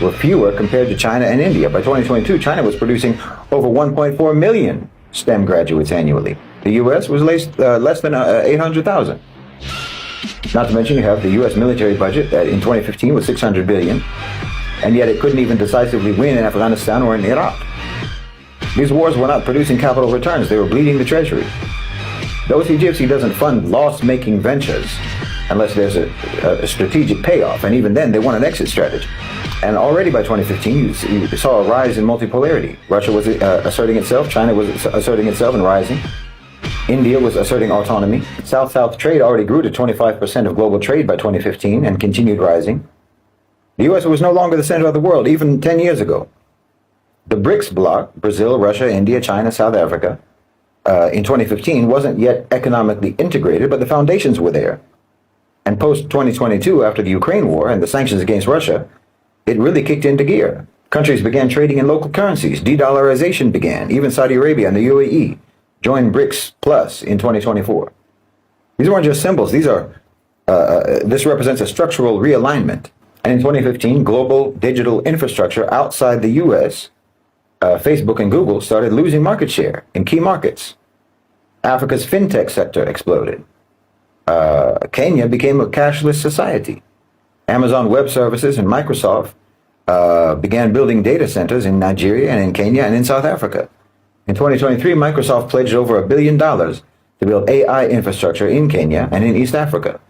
were fewer compared to China and India. By 2022, China was producing over 1.4 million STEM graduates annually. The U.S. was less than 800,000. Not to mention you have the U.S. military budget that in 2015 was $600 billion, and yet it couldn't even decisively win in Afghanistan or in Iraq. These wars were not producing capital returns, they were bleeding the treasury. The OCGFC doesn't fund loss-making ventures unless there's a strategic payoff, and even then they want an exit strategy. And already by 2015 you saw a rise in multipolarity. Russia was asserting itself, China was asserting itself and rising. India was asserting autonomy. South-South trade already grew to 25% of global trade by 2015 and continued rising. The U.S. was no longer the center of the world, even 10 years ago. The BRICS bloc, Brazil, Russia, India, China, South Africa, in 2015 wasn't yet economically integrated, but the foundations were there. And post-2022, after the Ukraine war and the sanctions against Russia, it really kicked into gear. Countries began trading in local currencies. De-dollarization began. Even Saudi Arabia and the UAE joined BRICS Plus in 2024. These weren't just symbols. This represents a structural realignment. And in 2015, global digital infrastructure outside the U.S., Facebook and Google started losing market share in key markets. Africa's fintech sector exploded. Kenya became a cashless society. Amazon Web Services and Microsoft began building data centers in Nigeria and in Kenya and in South Africa. In 2023, Microsoft pledged over $1 billion to build AI infrastructure in Kenya and in East Africa.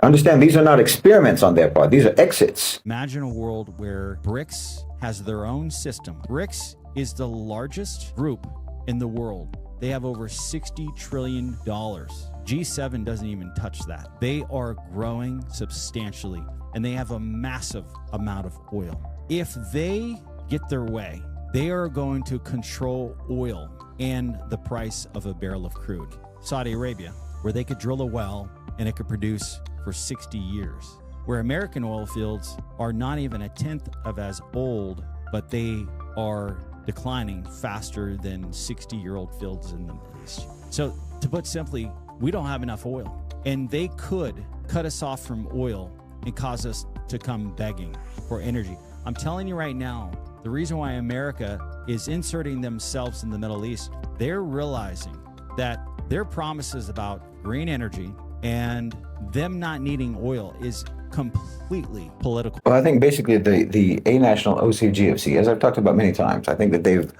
Understand, these are not experiments on their part. These are exits. Imagine a world where BRICS has their own system. BRICS is the largest group in the world. They have over $60 trillion. G7 doesn't even touch that. They are growing substantially, and they have a massive amount of oil. If they get their way, they are going to control oil and the price of a barrel of crude. Saudi Arabia, where they could drill a well and it could produce for 60 years. Where American oil fields are not even a tenth of as old, but they are declining faster than 60-year-old fields in the Middle East. So to put simply, we don't have enough oil, and they could cut us off from oil and cause us to come begging for energy. I'm telling you right now, the reason why America is inserting themselves in the Middle East, they're realizing that their promises about green energy and them not needing oil is completely political. Well, I think basically the A-National OCGFC, as I've talked about many times, I think that they've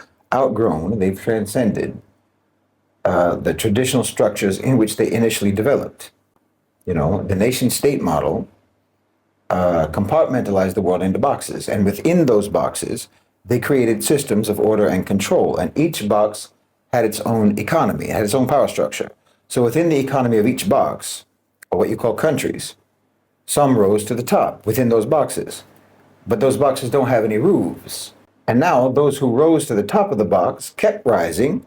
transcended the traditional structures in which they initially developed. You know, the nation-state model compartmentalized the world into boxes, and within those boxes, they created systems of order and control, and each box had its own economy, had its own power structure. So within the economy of each box, or what you call countries, some rose to the top within those boxes, but those boxes don't have any roofs. And now those who rose to the top of the box kept rising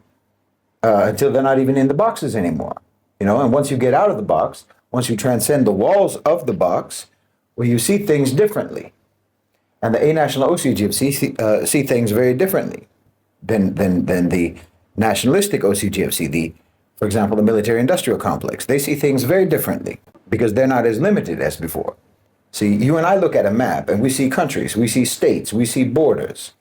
until they're not even in the boxes anymore. You know, and once you get out of the box, once you transcend the walls of the box, well, you see things differently. And the A-National OCGFC see things very differently than the nationalistic OCGFC, for example, the military-industrial complex. They see things very differently because they're not as limited as before. See, you and I look at a map and we see countries, we see states, we see borders.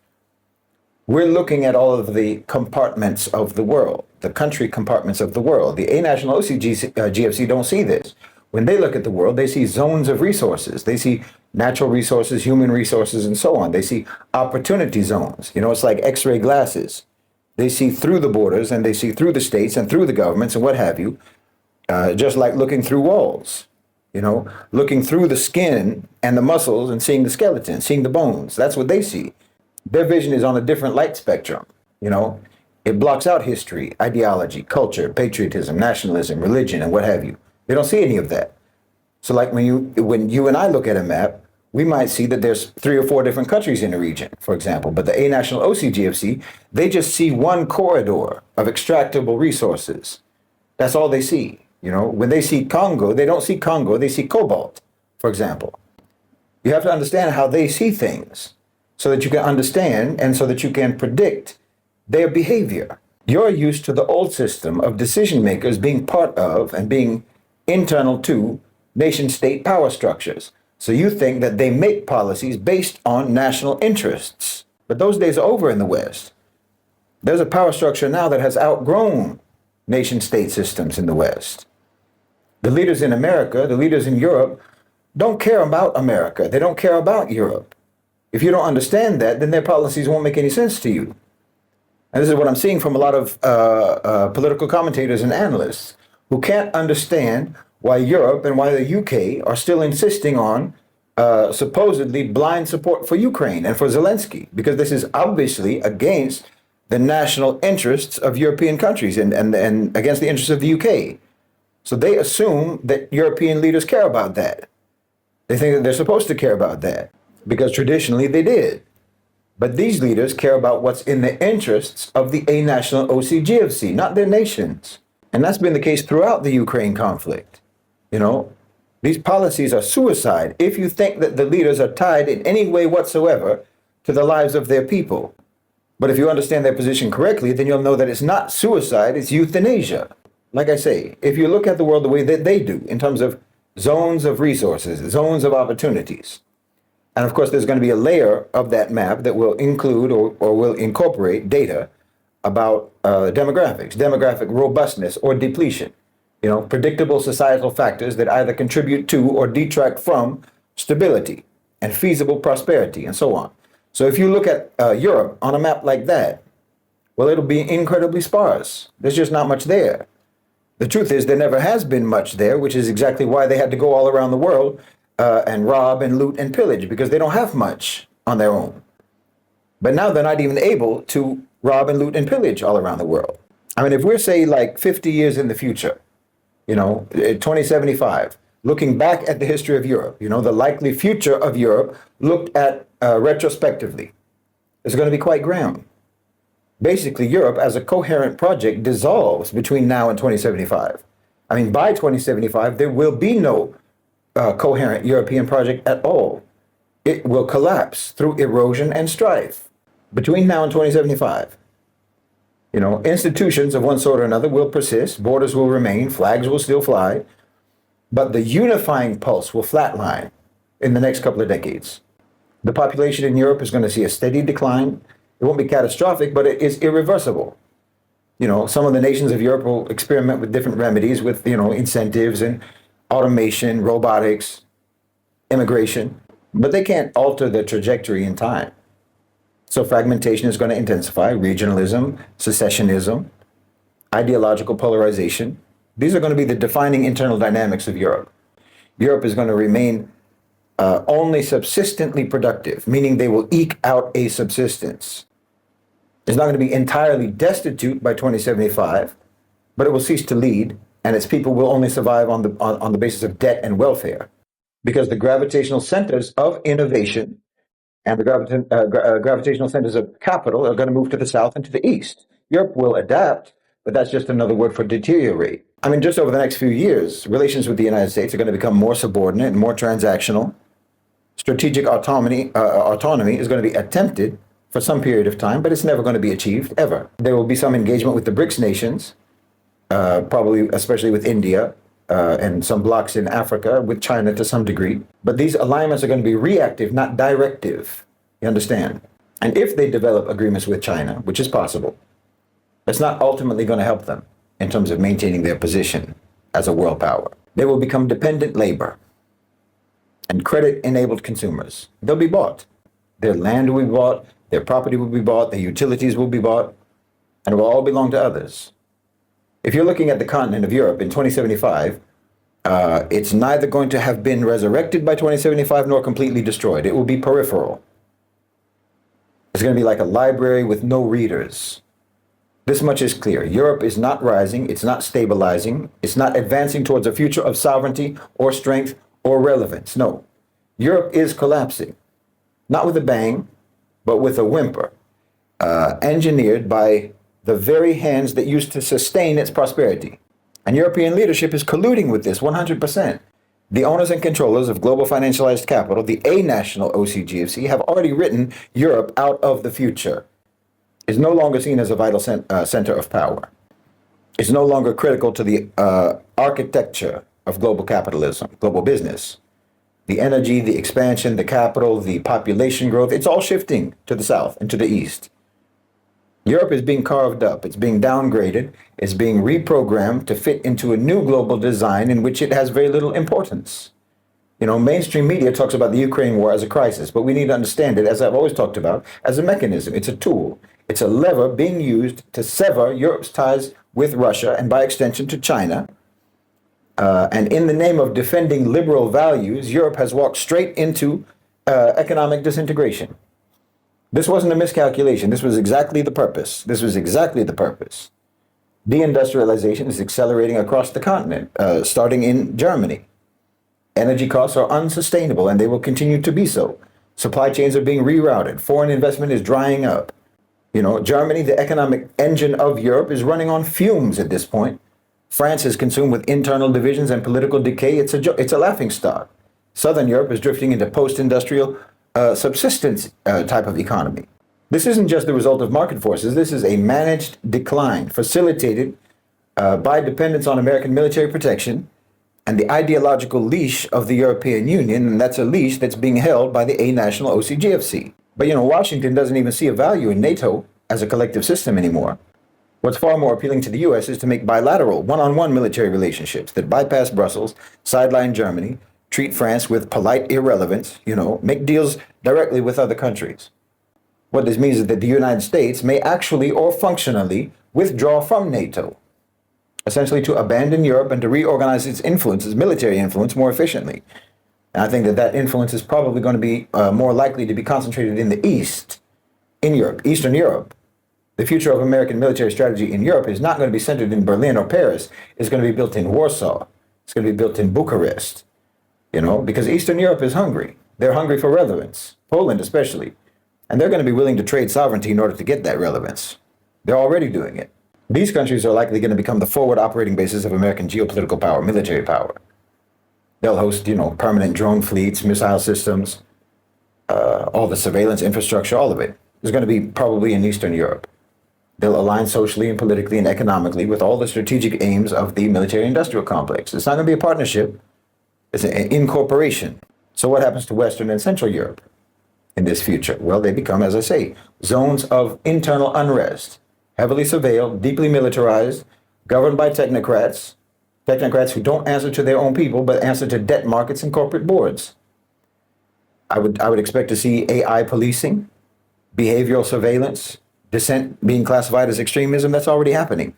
We're looking at all of the compartments of the world, the country compartments of the world. The A-National OCGFC don't see this. When they look at the world, they see zones of resources. They see natural resources, human resources, and so on. They see opportunity zones. You know, it's like X-ray glasses. They see through the borders, and they see through the states and through the governments and what have you, just like looking through walls, you know, looking through the skin and the muscles and seeing the skeleton, seeing the bones. That's what they see. Their vision is on a different light spectrum, you know. It blocks out history, ideology, culture, patriotism, nationalism, religion, and what have you. They don't see any of that. So like when you and I look at a map, we might see that there's 3 or 4 different countries in the region, for example. But the A-National OCGFC, they just see one corridor of extractable resources. That's all they see. You know, when they see Congo, they don't see Congo, they see cobalt, for example. You have to understand how they see things so that you can understand and so that you can predict their behavior. You're used to the old system of decision makers being part of and being internal to nation state power structures. So you think that they make policies based on national interests. But those days are over in the West. There's a power structure now that has outgrown nation state systems in the West. The leaders in America, the leaders in Europe, don't care about America. They don't care about Europe. If you don't understand that, then their policies won't make any sense to you. And this is what I'm seeing from a lot of political commentators and analysts who can't understand why Europe and why the UK are still insisting on supposedly blind support for Ukraine and for Zelensky, because this is obviously against the national interests of European countries and against the interests of the UK. So they assume that European leaders care about that. They think that they're supposed to care about that because traditionally they did. But these leaders care about what's in the interests of the a-national OCGFC, not their nations. And that's been the case throughout the Ukraine conflict. You know, these policies are suicide if you think that the leaders are tied in any way whatsoever to the lives of their people. But if you understand their position correctly, then you'll know that it's not suicide, it's euthanasia. Like I say, if you look at the world the way that they do, in terms of zones of resources, zones of opportunities, and of course, there's going to be a layer of that map that will include or will incorporate data about demographics, demographic robustness or depletion, you know, predictable societal factors that either contribute to or detract from stability and feasible prosperity and so on. So if you look at Europe on a map like that, well, it'll be incredibly sparse. There's just not much there. The truth is there never has been much there, which is exactly why they had to go all around the world and rob and loot and pillage, because they don't have much on their own. But now they're not even able to rob and loot and pillage all around the world. I mean, if we're, say, like 50 years in the future, you know, 2075, looking back at the history of Europe, you know, the likely future of Europe looked at retrospectively, is going to be quite grim. Basically, Europe as a coherent project dissolves between now and 2075. I mean, by 2075, there will be no coherent European project at all. It will collapse through erosion and strife between now and 2075. You know, institutions of one sort or another will persist, borders will remain, flags will still fly, but the unifying pulse will flatline in the next couple of decades. The population in Europe is going to see a steady decline. It won't be catastrophic, but it is irreversible. You know, some of the nations of Europe will experiment with different remedies with, you know, incentives and automation, robotics, immigration, but they can't alter the trajectory in time. So fragmentation is going to intensify, regionalism, secessionism, ideological polarization. These are going to be the defining internal dynamics of Europe. Europe is going to remain only subsistently productive, meaning they will eke out a subsistence. It's not going to be entirely destitute by 2075, but it will cease to lead, and its people will only survive on the basis of debt and welfare, because the gravitational centers of innovation and the gravitational centers of capital are going to move to the south and to the east. Europe will adapt, but that's just another word for deteriorate. I mean, just over the next few years, relations with the United States are going to become more subordinate and more transactional. Strategic autonomy is going to be attempted for some period of time, but it's never going to be achieved, ever. There will be some engagement with the BRICS nations, probably especially with India and some blocks in Africa, with China to some degree. But these alignments are going to be reactive, not directive. You understand? And if they develop agreements with China, which is possible, it's not ultimately going to help them in terms of maintaining their position as a world power. They will become dependent labor and credit-enabled consumers. They'll be bought. Their land will be bought, their property will be bought, their utilities will be bought, and it will all belong to others. If you're looking at the continent of Europe in 2075, it's neither going to have been resurrected by 2075 nor completely destroyed. It will be peripheral. It's going to be like a library with no readers. This much is clear. Europe is not rising, it's not stabilizing, it's not advancing towards a future of sovereignty or strength or relevance. No, Europe is collapsing, not with a bang, but with a whimper, engineered by the very hands that used to sustain its prosperity. And European leadership is colluding with this 100%. The owners and controllers of global financialized capital, the a-national OCGFC, have already written Europe out of the future. is no longer seen as a vital center of power. It's no longer critical to the architecture of global capitalism, global business. The energy, the expansion, the capital, the population growth, it's all shifting to the south and to the east. Europe is being carved up, it's being downgraded, it's being reprogrammed to fit into a new global design in which it has very little importance. You know, mainstream media talks about the Ukraine war as a crisis, but we need to understand it, as I've always talked about, as a mechanism. It's a tool. It's a lever being used to sever Europe's ties with Russia and by extension to China. And in the name of defending liberal values, Europe has walked straight into economic disintegration. This wasn't a miscalculation. This was exactly the purpose. This was exactly the purpose. Deindustrialization is accelerating across the continent, starting in Germany. Energy costs are unsustainable, and they will continue to be so. Supply chains are being rerouted. Foreign investment is drying up. You know, Germany, the economic engine of Europe, is running on fumes at this point. France is consumed with internal divisions and political decay. It's a laughingstock. Southern Europe is drifting into post-industrial subsistence type of economy. This isn't just the result of market forces. This is a managed decline facilitated by dependence on American military protection and the ideological leash of the European Union, and that's a leash that's being held by the a-national OCGFC. But, you know, Washington doesn't even see a value in NATO as a collective system anymore. What's far more appealing to the U.S. is to make bilateral, one-on-one military relationships that bypass Brussels, sideline Germany, treat France with polite irrelevance, you know, make deals directly with other countries. What this means is that the United States may actually or functionally withdraw from NATO, essentially to abandon Europe and to reorganize its influence, its military influence, more efficiently. And I think that that influence is probably going to be more likely to be concentrated in the East, in Europe, Eastern Europe. The future of American military strategy in Europe is not going to be centered in Berlin or Paris. It's going to be built in Warsaw. It's going to be built in Bucharest, you know, because Eastern Europe is hungry. They're hungry for relevance, Poland especially. And they're going to be willing to trade sovereignty in order to get that relevance. They're already doing it. These countries are likely going to become the forward operating bases of American geopolitical power, military power. They'll host, you know, permanent drone fleets, missile systems, all the surveillance infrastructure, all of it is going to be probably in Eastern Europe. They'll align socially and politically and economically with all the strategic aims of the military-industrial complex. It's not going to be a partnership. It's an incorporation. So what happens to Western and Central Europe in this future? Well, they become, as I say, zones of internal unrest, heavily surveilled, deeply militarized, governed by technocrats who don't answer to their own people, but answer to debt markets and corporate boards. I would expect to see AI policing, behavioral surveillance, dissent being classified as extremism. That's already happening.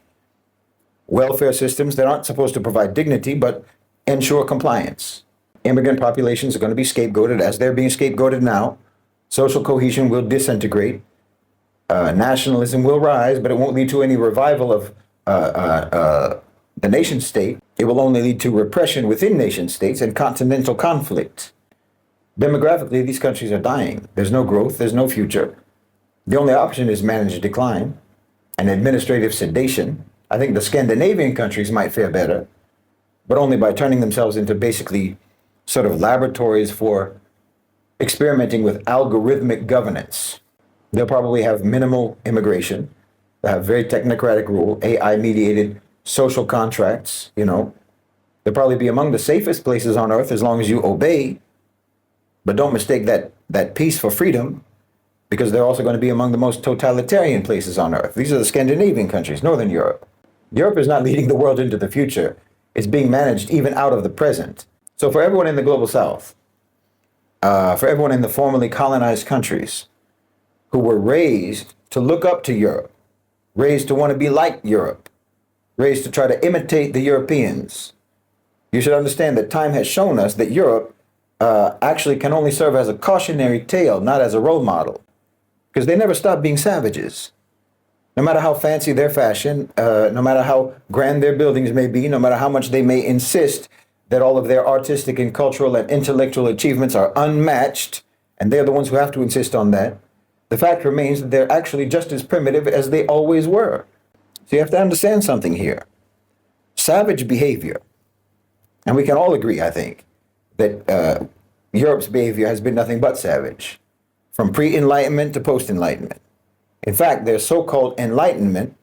Welfare systems that aren't supposed to provide dignity, but ensure compliance. Immigrant populations are going to be scapegoated as they're being scapegoated now. Social cohesion will disintegrate. Nationalism will rise, but it won't lead to any revival of the nation state. It will only lead to repression within nation states and continental conflict. Demographically, these countries are dying. There's no growth, there's no future. The only option is managed decline and administrative sedation. I think the Scandinavian countries might fare better, but only by turning themselves into basically sort of laboratories for experimenting with algorithmic governance. They'll probably have minimal immigration. They'll have very technocratic rule, AI-mediated social contracts, you know. They'll probably be among the safest places on earth as long as you obey. But don't mistake that peace for freedom, because they're also going to be among the most totalitarian places on earth. These are the Scandinavian countries, Northern Europe. Europe is not leading the world into the future. It's being managed even out of the present. So for everyone in the global south, for everyone in the formerly colonized countries who were raised to look up to Europe, raised to want to be like Europe, raised to try to imitate the Europeans, you should understand that time has shown us that Europe actually can only serve as a cautionary tale, not as a role model, because they never stop being savages. No matter how fancy their fashion, no matter how grand their buildings may be, no matter how much they may insist that all of their artistic and cultural and intellectual achievements are unmatched, and they're the ones who have to insist on that, the fact remains that they're actually just as primitive as they always were. So you have to understand something here. Savage behavior, and we can all agree, I think, that Europe's behavior has been nothing but savage, from pre-Enlightenment to post-Enlightenment. In fact, their so-called enlightenment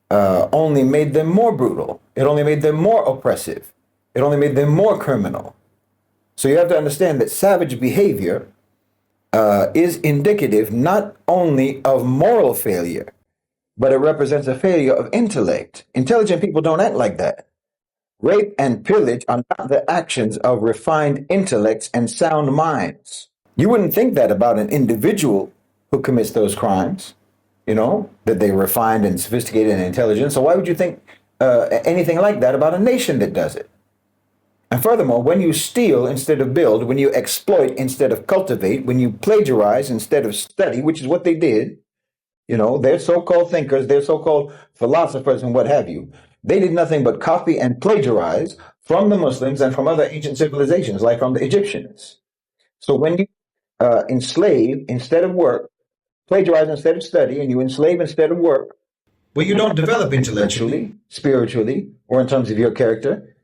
only made them more brutal. It only made them more oppressive. It only made them more criminal. So you have to understand that savage behavior is indicative not only of moral failure, but it represents a failure of intellect. Intelligent people don't act like that. Rape and pillage are not the actions of refined intellects and sound minds. You wouldn't think that about an individual who commits those crimes, that they're refined and sophisticated and intelligent. So why would you think anything like that about a nation that does it? And furthermore, when you steal instead of build, when you exploit instead of cultivate, when you plagiarize instead of study, which is what they did, they're so-called thinkers, they're so-called philosophers and what have you. They did nothing but copy and plagiarize from the Muslims and from other ancient civilizations, like from the Egyptians. So when you enslave instead of work, plagiarize instead of study, and you enslave instead of work, well, you don't develop intellectually, spiritually, or in terms of your character.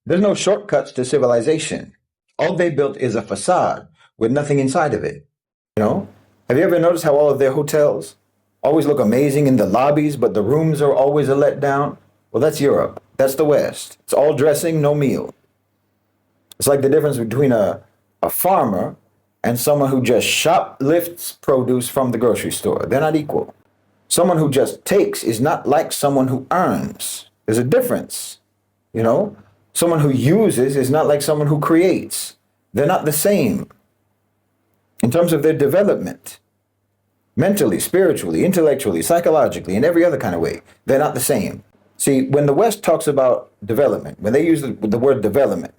There's no shortcuts to civilization. All they built is a facade with nothing inside of it. Have you ever noticed how all of their hotels always look amazing in the lobbies, but the rooms are always a letdown? Well, that's Europe. That's the West. It's all dressing, no meal. It's like the difference between a farmer and someone who just shoplifts produce from the grocery store. They're not equal. Someone who just takes is not like someone who earns. There's a difference. Someone who uses is not like someone who creates. They're not the same in terms of their development. Mentally, spiritually, intellectually, psychologically, in every other kind of way. They're not the same. See, when the West talks about development, when they use the word development,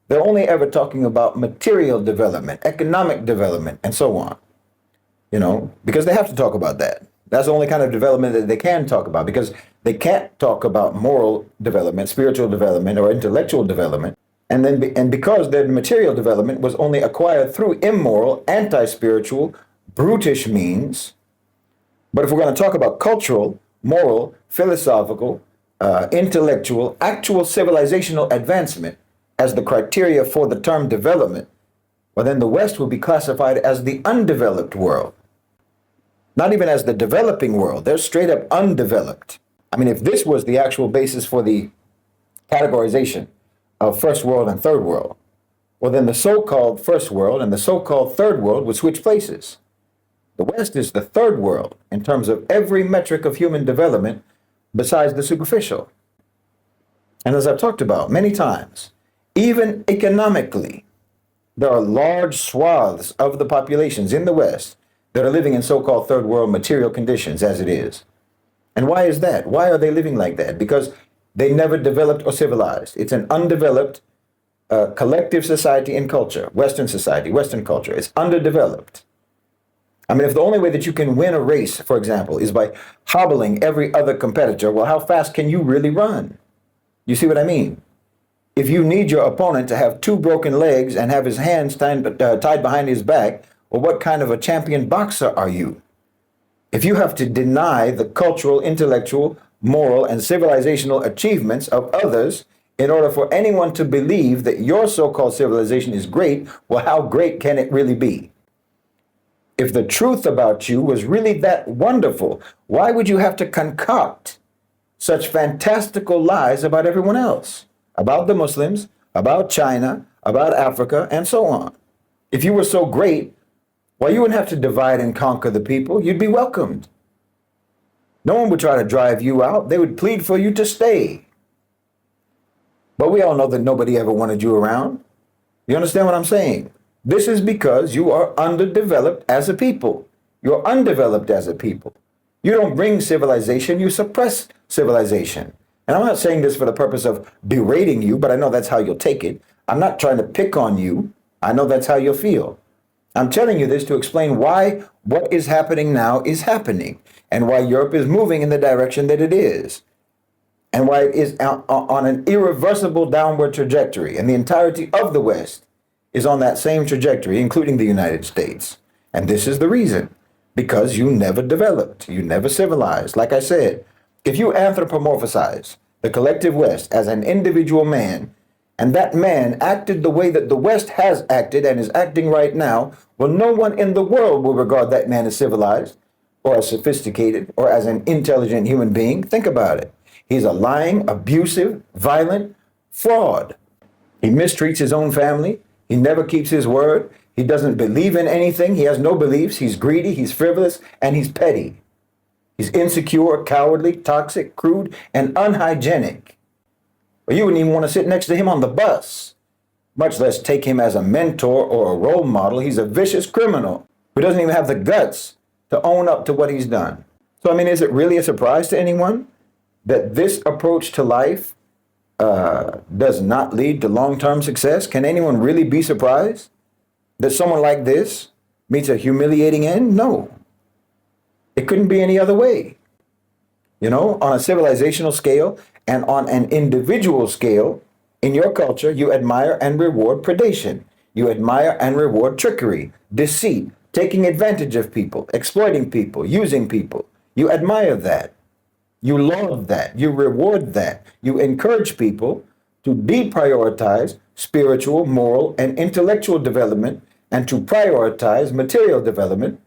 they're only ever talking about material development, economic development, and so on. Because they have to talk about that. That's the only kind of development that they can talk about, because they can't talk about moral development, spiritual development, or intellectual development. And because their material development was only acquired through immoral, anti-spiritual, brutish means. But if we're going to talk about cultural, moral, philosophical, intellectual, actual civilizational advancement as the criteria for the term development, well, then the West will be classified as the undeveloped world. Not even as the developing world. They're straight up undeveloped. I mean, if this was the actual basis for the categorization of first world and third world, well, then the so-called first world and the so-called third world would switch places. The West is the third world in terms of every metric of human development besides the superficial. And as I've talked about many times, even economically, there are large swaths of the populations in the West that are living in so-called third world material conditions as it is. And why is that? Why are they living like that? Because they never developed or civilized. It's an undeveloped collective society and culture, Western society, Western culture. It's underdeveloped. I mean, if the only way that you can win a race, for example, is by hobbling every other competitor, well, how fast can you really run? You see what I mean? If you need your opponent to have 2 broken legs and have his hands tied behind his back, well, what kind of a champion boxer are you? If you have to deny the cultural, intellectual, moral, and civilizational achievements of others in order for anyone to believe that your so-called civilization is great, well, how great can it really be? If the truth about you was really that wonderful, why would you have to concoct such fantastical lies about everyone else? About the Muslims, about China, about Africa, and so on. If you were so great, well, you wouldn't have to divide and conquer the people. You'd be welcomed. No one would try to drive you out. They would plead for you to stay. But we all know that nobody ever wanted you around. You understand what I'm saying? This is because you are underdeveloped as a people. You're undeveloped as a people. You don't bring civilization, you suppress civilization. And I'm not saying this for the purpose of berating you, but I know that's how you'll take it. I'm not trying to pick on you. I know that's how you'll feel. I'm telling you this to explain why what is happening now is happening, and why Europe is moving in the direction that it is, and why it is on an irreversible downward trajectory, and the entirety of the West is on that same trajectory, including the United States. And this is the reason, because you never developed, you never civilized. Like I said, if you anthropomorphize the collective West as an individual man, and that man acted the way that the West has acted and is acting right now, well, no one in the world will regard that man as civilized. or as sophisticated or as an intelligent human being. Think about it. He's a lying, abusive, violent fraud. He mistreats his own family. He never keeps his word. He doesn't believe in anything. He has no beliefs. He's greedy, he's frivolous, and he's petty. He's insecure, cowardly, toxic, crude, and unhygienic. But you wouldn't even want to sit next to him on the bus, much less take him as a mentor or a role model. He's a vicious criminal who doesn't even have the guts to own up to what he's done. So, I mean, is it really a surprise to anyone that this approach to life does not lead to long-term success? Can anyone really be surprised that someone like this meets a humiliating end? No. It couldn't be any other way. You know, on a civilizational scale and on an individual scale, in your culture, you admire and reward predation. You admire and reward trickery, deceit, taking advantage of people, exploiting people, using people. You admire that. You laud that. You reward that. You encourage people to deprioritize spiritual, moral, and intellectual development and to prioritize material development.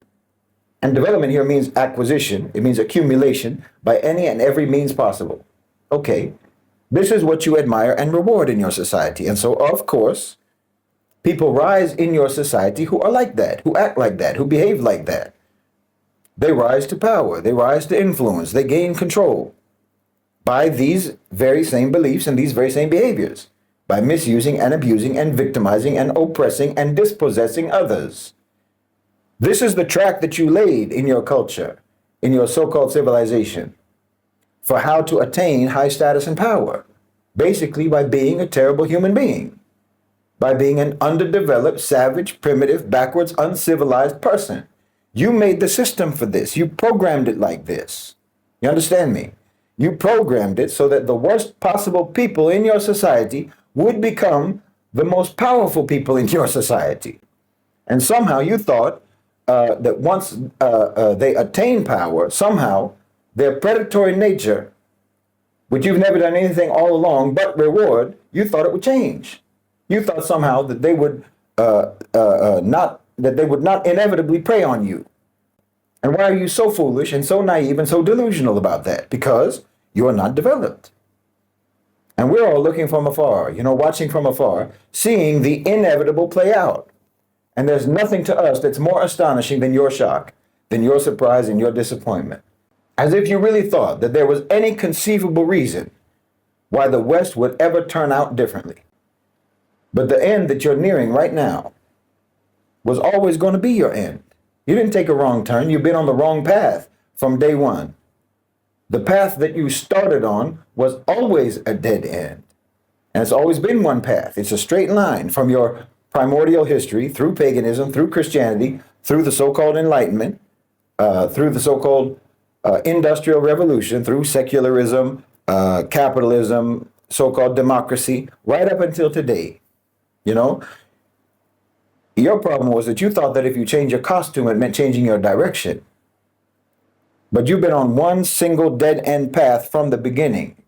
And development here means acquisition. It means accumulation by any and every means possible. Okay, this is what you admire and reward in your society. And so, of course, people rise in your society who are like that, who act like that, who behave like that. They rise to power. They rise to influence. They gain control by these very same beliefs and these very same behaviors, by misusing and abusing and victimizing and oppressing and dispossessing others. This is the track that you laid in your culture, in your so-called civilization, for how to attain high status and power, basically by being a terrible human being, by being an underdeveloped, savage, primitive, backwards, uncivilized person. You made the system for this. You programmed it like this. You understand me? You programmed it so that the worst possible people in your society would become the most powerful people in your society. And somehow you thought that once they attain power, somehow their predatory nature, which you've never done anything all along but reward, you thought it would change. You thought somehow that they would not inevitably prey on you. And why are you so foolish and so naive and so delusional about that? Because you are not developed. And we're all looking from afar, you know, watching from afar, seeing the inevitable play out. And there's nothing to us that's more astonishing than your shock, than your surprise and your disappointment. As if you really thought that there was any conceivable reason why the West would ever turn out differently. But the end that you're nearing right now was always going to be your end. You didn't take a wrong turn. You've been on the wrong path from day one. The path that you started on was always a dead end. And it's always been one path. It's a straight line from your primordial history, through paganism, through Christianity, through the so-called Enlightenment, through the so-called Industrial Revolution, through secularism, capitalism, so-called democracy, right up until today. You know, your problem was that you thought that if you change your costume, it meant changing your direction. But you've been on one single dead-end path from the beginning.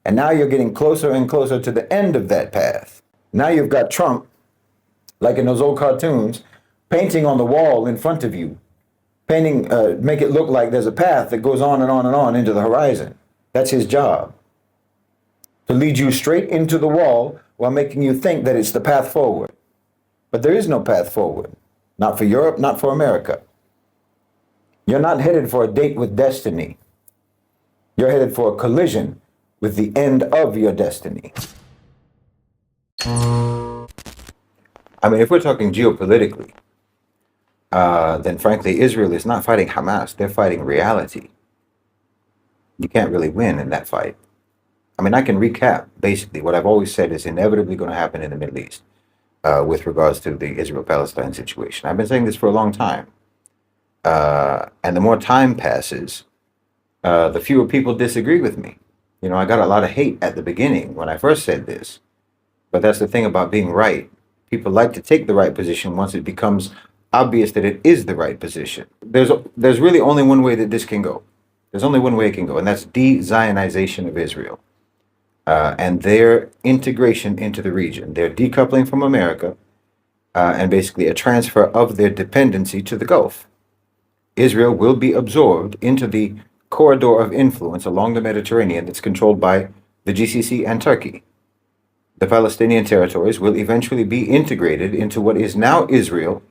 And now you're getting closer and closer to the end of that path. Now you've got Trump, like in those old cartoons, painting on the wall in front of you. Painting, make it look like there's a path that goes on and on and on into the horizon. That's his job. To lead you straight into the wall while making you think that it's the path forward. But there is no path forward. Not for Europe, not for America. You're not headed for a date with destiny. You're headed for a collision with the end of your destiny. I mean, if we're talking geopolitically, then frankly, Israel is not fighting Hamas. They're fighting reality. You can't really win in that fight. I mean, I can recap basically what I've always said is inevitably going to happen in the Middle East with regards to the Israel-Palestine situation. I've been saying this for a long time. And the more time passes, the fewer people disagree with me. You know, I got a lot of hate at the beginning when I first said this. But that's the thing about being right. People like to take the right position once it becomes obvious that it is the right position. There's really only one way that this can go. There's only one way it can go, and that's de-Zionization of Israel. And their integration into the region. Their decoupling from America, and basically a transfer of their dependency to the Gulf. Israel will be absorbed into the corridor of influence along the Mediterranean that's controlled by the GCC and Turkey. The Palestinian territories will eventually be integrated into what is now Israel,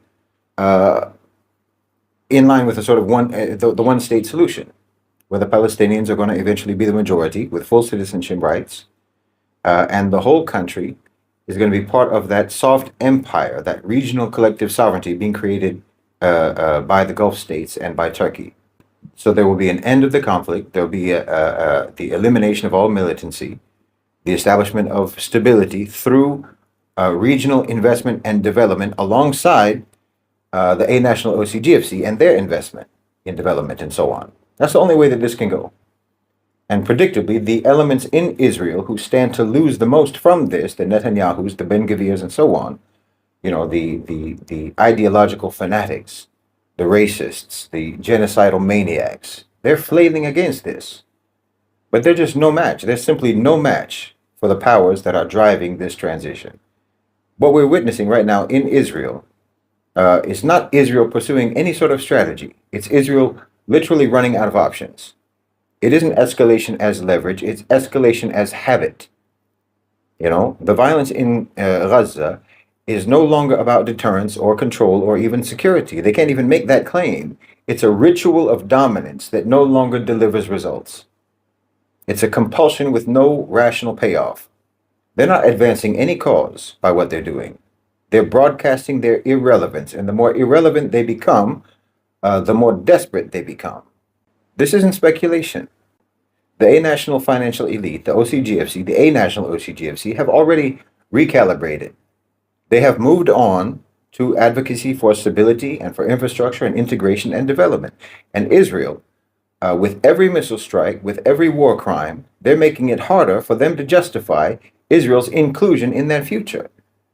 in line with the sort of the one-state solution, where the Palestinians are going to eventually be the majority with full citizenship rights, and the whole country is going to be part of that soft empire, that regional collective sovereignty being created by the Gulf states and by Turkey. So there will be an end of the conflict. There will be the elimination of all militancy, the establishment of stability through regional investment and development alongside the A-National OCGFC and their investment in development and so on. That's the only way that this can go. And predictably, the elements in Israel who stand to lose the most from this, the Netanyahus, the Ben-Gvirs, and so on, the ideological fanatics, the racists, the genocidal maniacs, they're flailing against this. But they're just no match. They're simply no match for the powers that are driving this transition. What we're witnessing right now in Israel is not Israel pursuing any sort of strategy. It's Israel literally running out of options. It isn't escalation as leverage, it's escalation as habit. The violence in Gaza is no longer about deterrence or control or even security. They can't even make that claim. It's a ritual of dominance that no longer delivers results. It's a compulsion with no rational payoff. They're not advancing any cause by what they're doing. They're broadcasting their irrelevance, and the more irrelevant they become, the more desperate they become. This isn't speculation. The A-National Financial Elite, the OCGFC, the A-National OCGFC, have already recalibrated. They have moved on to advocacy for stability and for infrastructure and integration and development. And Israel, with every missile strike, with every war crime, they're making it harder for them to justify Israel's inclusion in their future.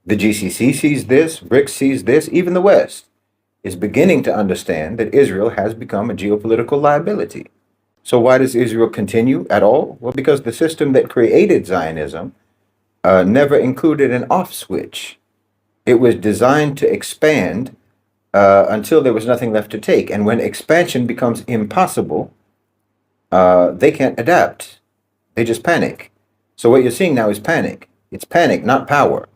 The GCC sees this, BRICS sees this, even the West is beginning to understand that Israel has become a geopolitical liability. So why does Israel continue at all? Well, because the system that created Zionism never included an off switch. It was designed to expand until there was nothing left to take. And when expansion becomes impossible, they can't adapt. They just panic. So what you're seeing now is panic. It's panic, not power.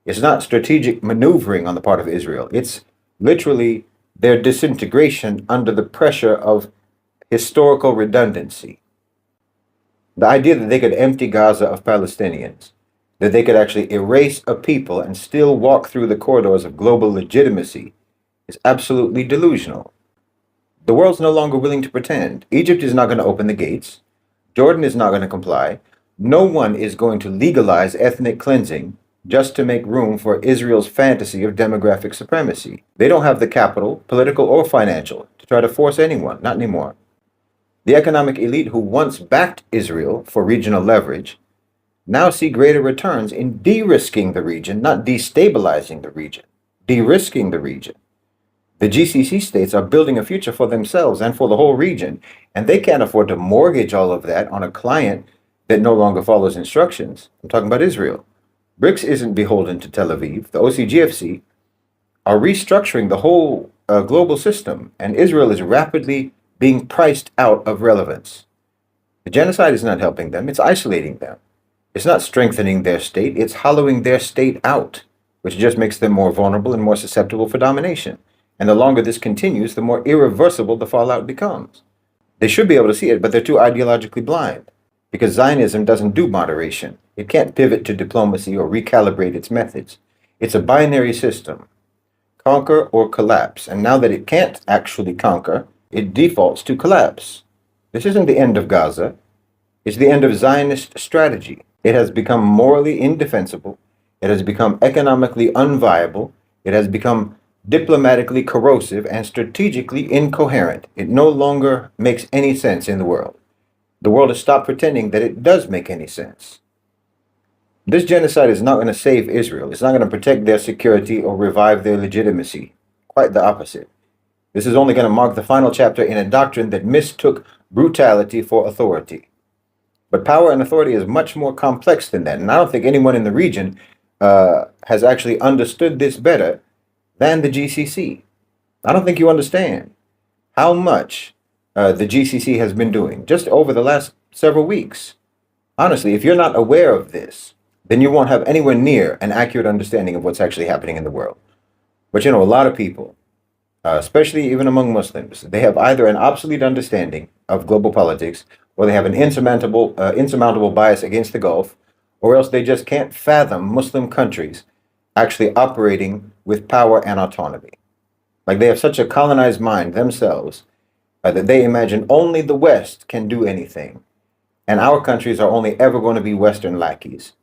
It's not strategic maneuvering on the part of Israel. It's literally their disintegration under the pressure of historical redundancy. The idea that they could empty Gaza of Palestinians, that they could actually erase a people and still walk through the corridors of global legitimacy is absolutely delusional. The world's no longer willing to pretend. Egypt is not going to open the gates. Jordan is not going to comply. No one is going to legalize ethnic cleansing just to make room for Israel's fantasy of demographic supremacy. They don't have the capital, political or financial, to try to force anyone, not anymore. The economic elite who once backed Israel for regional leverage now see greater returns in de-risking the region, not destabilizing the region, de-risking the region. The GCC states are building a future for themselves and for the whole region, and they can't afford to mortgage all of that on a client that no longer follows instructions. I'm talking about Israel. BRICS isn't beholden to Tel Aviv. The OCGFC are restructuring the whole global system, and Israel is rapidly being priced out of relevance. The genocide is not helping them, it's isolating them. It's not strengthening their state, it's hollowing their state out, which just makes them more vulnerable and more susceptible for domination. And the longer this continues, the more irreversible the fallout becomes. They should be able to see it, but they're too ideologically blind, because Zionism doesn't do moderation. It can't pivot to diplomacy or recalibrate its methods. It's a binary system, conquer or collapse. And now that it can't actually conquer, it defaults to collapse. This isn't the end of Gaza. It's the end of Zionist strategy. It has become morally indefensible. It has become economically unviable. It has become diplomatically corrosive and strategically incoherent. It no longer makes any sense in the world. The world has stopped pretending that it does make any sense. This genocide is not going to save Israel. It's not going to protect their security or revive their legitimacy. Quite the opposite. This is only going to mark the final chapter in a doctrine that mistook brutality for authority. But power and authority is much more complex than that. And I don't think anyone in the region has actually understood this better than the GCC. I don't think you understand how much the GCC has been doing just over the last several weeks. Honestly, if you're not aware of this, then you won't have anywhere near an accurate understanding of what's actually happening in the world. But you know, a lot of people, especially even among Muslims, they have either an obsolete understanding of global politics, or they have an insurmountable bias against the Gulf, or else they just can't fathom Muslim countries actually operating with power and autonomy. Like they have such a colonized mind themselves that they imagine only the West can do anything, and our countries are only ever going to be Western lackeys.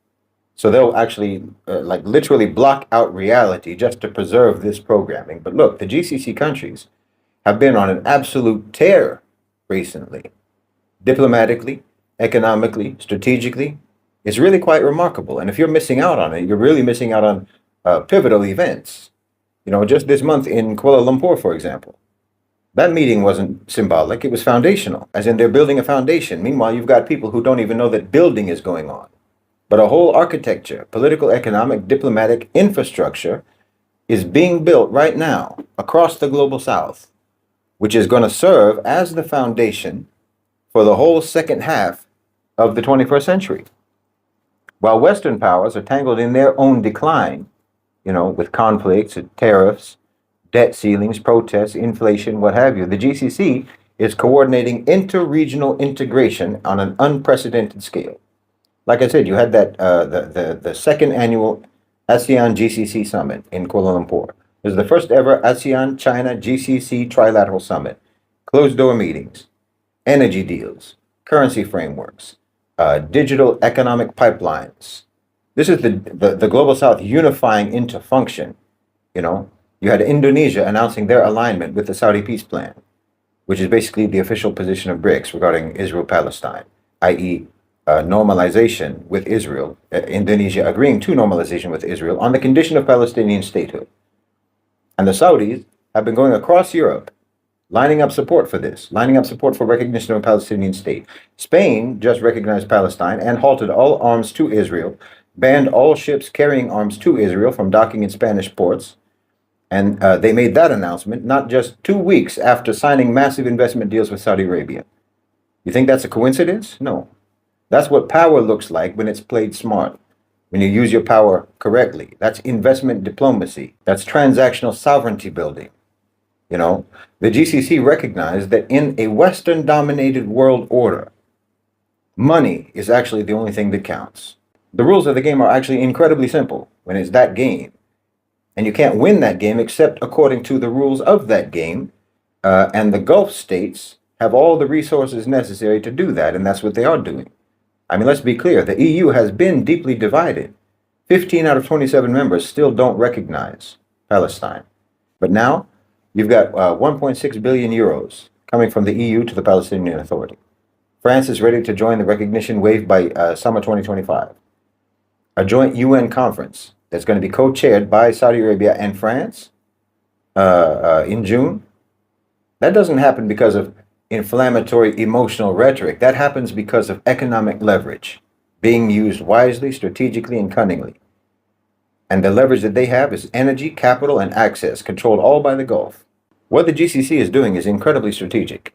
So they'll actually like literally block out reality just to preserve this programming. But look, the GCC countries have been on an absolute tear recently. Diplomatically, economically, strategically. It's really quite remarkable. And if you're missing out on it, you're really missing out on pivotal events. You know, just this month in Kuala Lumpur, for example. That meeting wasn't symbolic, it was foundational, as in they're building a foundation. Meanwhile, you've got people who don't even know that building is going on. But a whole architecture, political, economic, diplomatic infrastructure is being built right now across the global south, which is going to serve as the foundation for the whole second half of the 21st century. While Western powers are tangled in their own decline, you know, with conflicts and tariffs, debt ceilings, protests, inflation, what have you, the GCC is coordinating inter-regional integration on an unprecedented scale. Like I said, you had that the second annual ASEAN GCC summit in Kuala Lumpur. It was the first ever ASEAN China GCC trilateral summit. Closed door meetings, energy deals, currency frameworks, digital economic pipelines. This is the global south unifying into function. You know, you had Indonesia announcing their alignment with the Saudi peace plan, which is basically the official position of BRICS regarding Israel-Palestine, i.e., normalization with Israel, Indonesia agreeing to normalization with Israel on the condition of Palestinian statehood. And the Saudis have been going across Europe, lining up support for this, lining up support for recognition of a Palestinian state. Spain just recognized Palestine and halted all arms to Israel, banned all ships carrying arms to Israel from docking in Spanish ports. And they made that announcement not just 2 weeks after signing massive investment deals with Saudi Arabia. You think that's a coincidence? No. That's what power looks like when it's played smart, when you use your power correctly. That's investment diplomacy. That's transactional sovereignty building. You know, the GCC recognized that in a Western-dominated world order, money is actually the only thing that counts. The rules of the game are actually incredibly simple when it's that game. And you can't win that game except according to the rules of that game. And the Gulf states have all the resources necessary to do that, and that's what they are doing. I mean, let's be clear. The EU has been deeply divided. 15 out of 27 members still don't recognize Palestine. But now, you've got 1.6 billion euros coming from the EU to the Palestinian Authority. France is ready to join the recognition wave by summer 2025. A joint UN conference that's going to be co-chaired by Saudi Arabia and France in June. That doesn't happen because of inflammatory emotional rhetoric. That happens because of economic leverage being used wisely, strategically, and cunningly. And the leverage that they have is energy, capital, and access, controlled all by the Gulf. What the GCC is doing is incredibly strategic.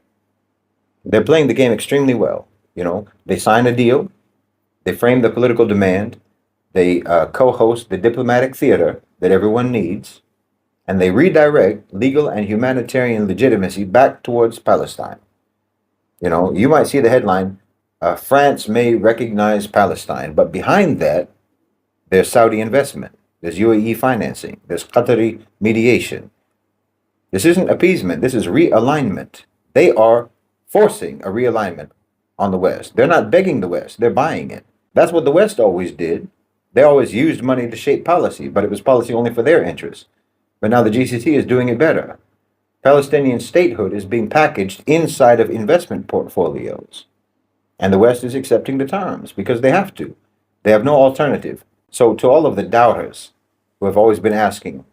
They're playing the game extremely well. You know, they sign a deal, they frame the political demand, they co-host the diplomatic theater that everyone needs, and they redirect legal and humanitarian legitimacy back towards Palestine. You know, you might see the headline, France may recognize Palestine, but behind that, there's Saudi investment, there's UAE financing, there's Qatari mediation. This isn't appeasement, this is realignment. They are forcing a realignment on the West. They're not begging the West, they're buying it. That's what the West always did. They always used money to shape policy, but it was policy only for their interests. But now the GCC is doing it better. Palestinian statehood is being packaged inside of investment portfolios. And the West is accepting the terms because they have to. They have no alternative. So to all of the doubters who have always been asking,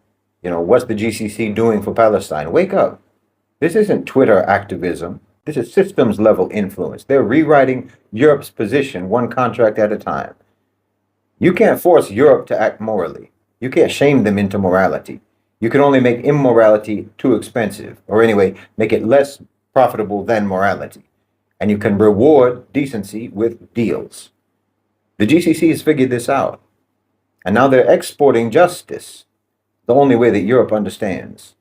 you know, what's the GCC doing for Palestine? Wake up. This isn't Twitter activism. This is systems level influence. They're rewriting Europe's position one contract at a time. You can't force Europe to act morally. You can't shame them into morality. You can only make immorality too expensive, or anyway, make it less profitable than morality. And you can reward decency with deals. The GCC has figured this out. And now they're exporting justice, the only way that Europe understands,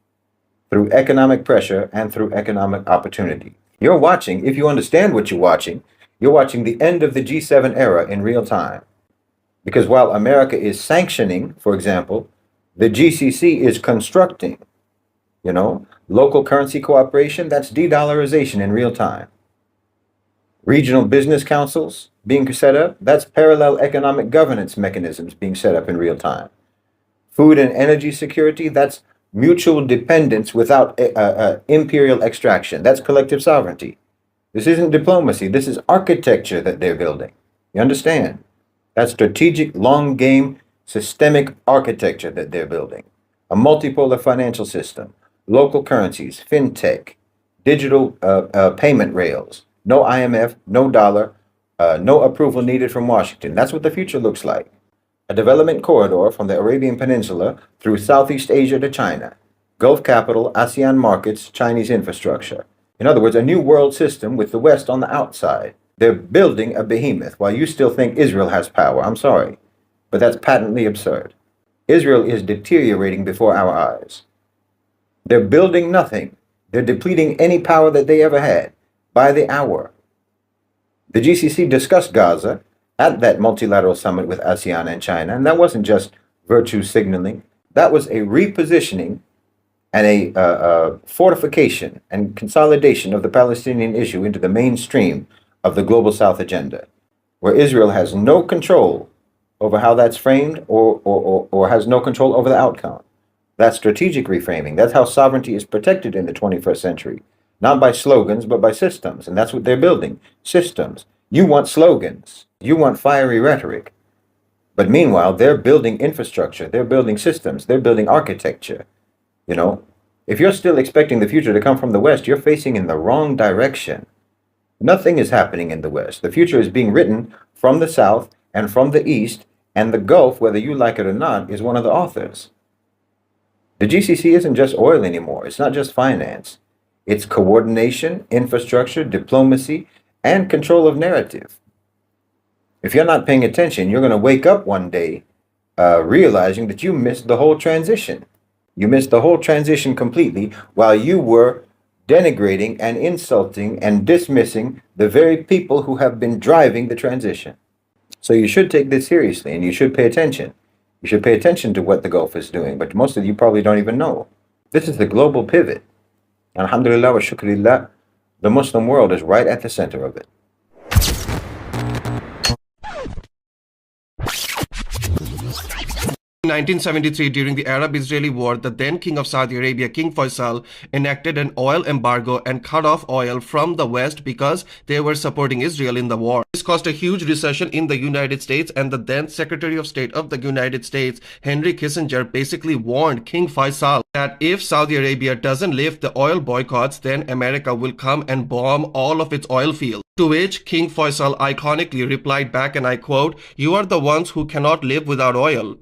through economic pressure and through economic opportunity. You're watching, if you understand what you're watching the end of the G7 era in real time. Because while America is sanctioning, for example, the GCC is constructing, local currency cooperation, that's de-dollarization in real time. Regional business councils being set up, that's parallel economic governance mechanisms being set up in real time. Food and energy security, that's mutual dependence without imperial extraction. That's collective sovereignty. This isn't diplomacy. This is architecture that they're building. You understand? That's strategic, long game, systemic architecture that they're building. A multipolar financial system, local currencies, fintech, digital payment rails, no IMF, no dollar, no approval needed from Washington. That's what the future looks like. A development corridor from the Arabian Peninsula through Southeast Asia to China, Gulf capital, ASEAN markets, Chinese infrastructure. In other words, a new world system with the West on the outside. They're building a behemoth while you still think Israel has power. I'm sorry, but that's patently absurd. Israel is deteriorating before our eyes. They're building nothing. They're depleting any power that they ever had by the hour. The GCC discussed Gaza at that multilateral summit with ASEAN and China, and that wasn't just virtue signaling. That was a repositioning and a fortification and consolidation of the Palestinian issue into the mainstream of the Global South agenda, where Israel has no control over how that's framed or has no control over the outcome. That's strategic reframing. That's how sovereignty is protected in the 21st century. Not by slogans, but by systems. And that's what they're building. Systems. You want slogans. You want fiery rhetoric. But meanwhile, they're building infrastructure. They're building systems. They're building architecture. If you're still expecting the future to come from the West, you're facing in the wrong direction. Nothing is happening in the West. The future is being written from the South and from the East, and the Gulf, whether you like it or not, is one of the authors. The GCC isn't just oil anymore. It's not just finance. It's coordination, infrastructure, diplomacy, and control of narrative. If you're not paying attention, you're going to wake up one day realizing that you missed the whole transition. You missed the whole transition completely while you were denigrating and insulting and dismissing the very people who have been driving the transition. So you should take this seriously and you should pay attention. You should pay attention to what the Gulf is doing, but most of you probably don't even know. This is the global pivot. Alhamdulillah wa shukrillah, the Muslim world is right at the center of it. 1973, during the Arab-Israeli War, the then King of Saudi Arabia, King Faisal, enacted an oil embargo and cut off oil from the West because they were supporting Israel in the war. This caused a huge recession in the United States, and the then Secretary of State of the United States, Henry Kissinger, basically warned King Faisal that if Saudi Arabia doesn't lift the oil boycotts, then America will come and bomb all of its oil fields. To which King Faisal iconically replied back, and I quote, "You are the ones who cannot live without oil.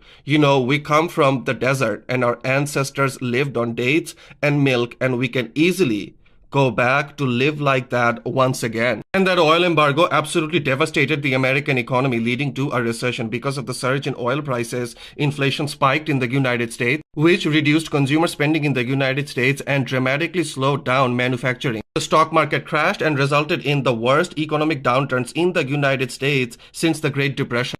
We come from the desert and our ancestors lived on dates and milk, and we can easily go back to live like that once again." And that oil embargo absolutely devastated the American economy, leading to a recession. Because of the surge in oil prices, inflation spiked in the United States, which reduced consumer spending in the United States and dramatically slowed down manufacturing. The stock market crashed and resulted in the worst economic downturns in the United States since the Great Depression.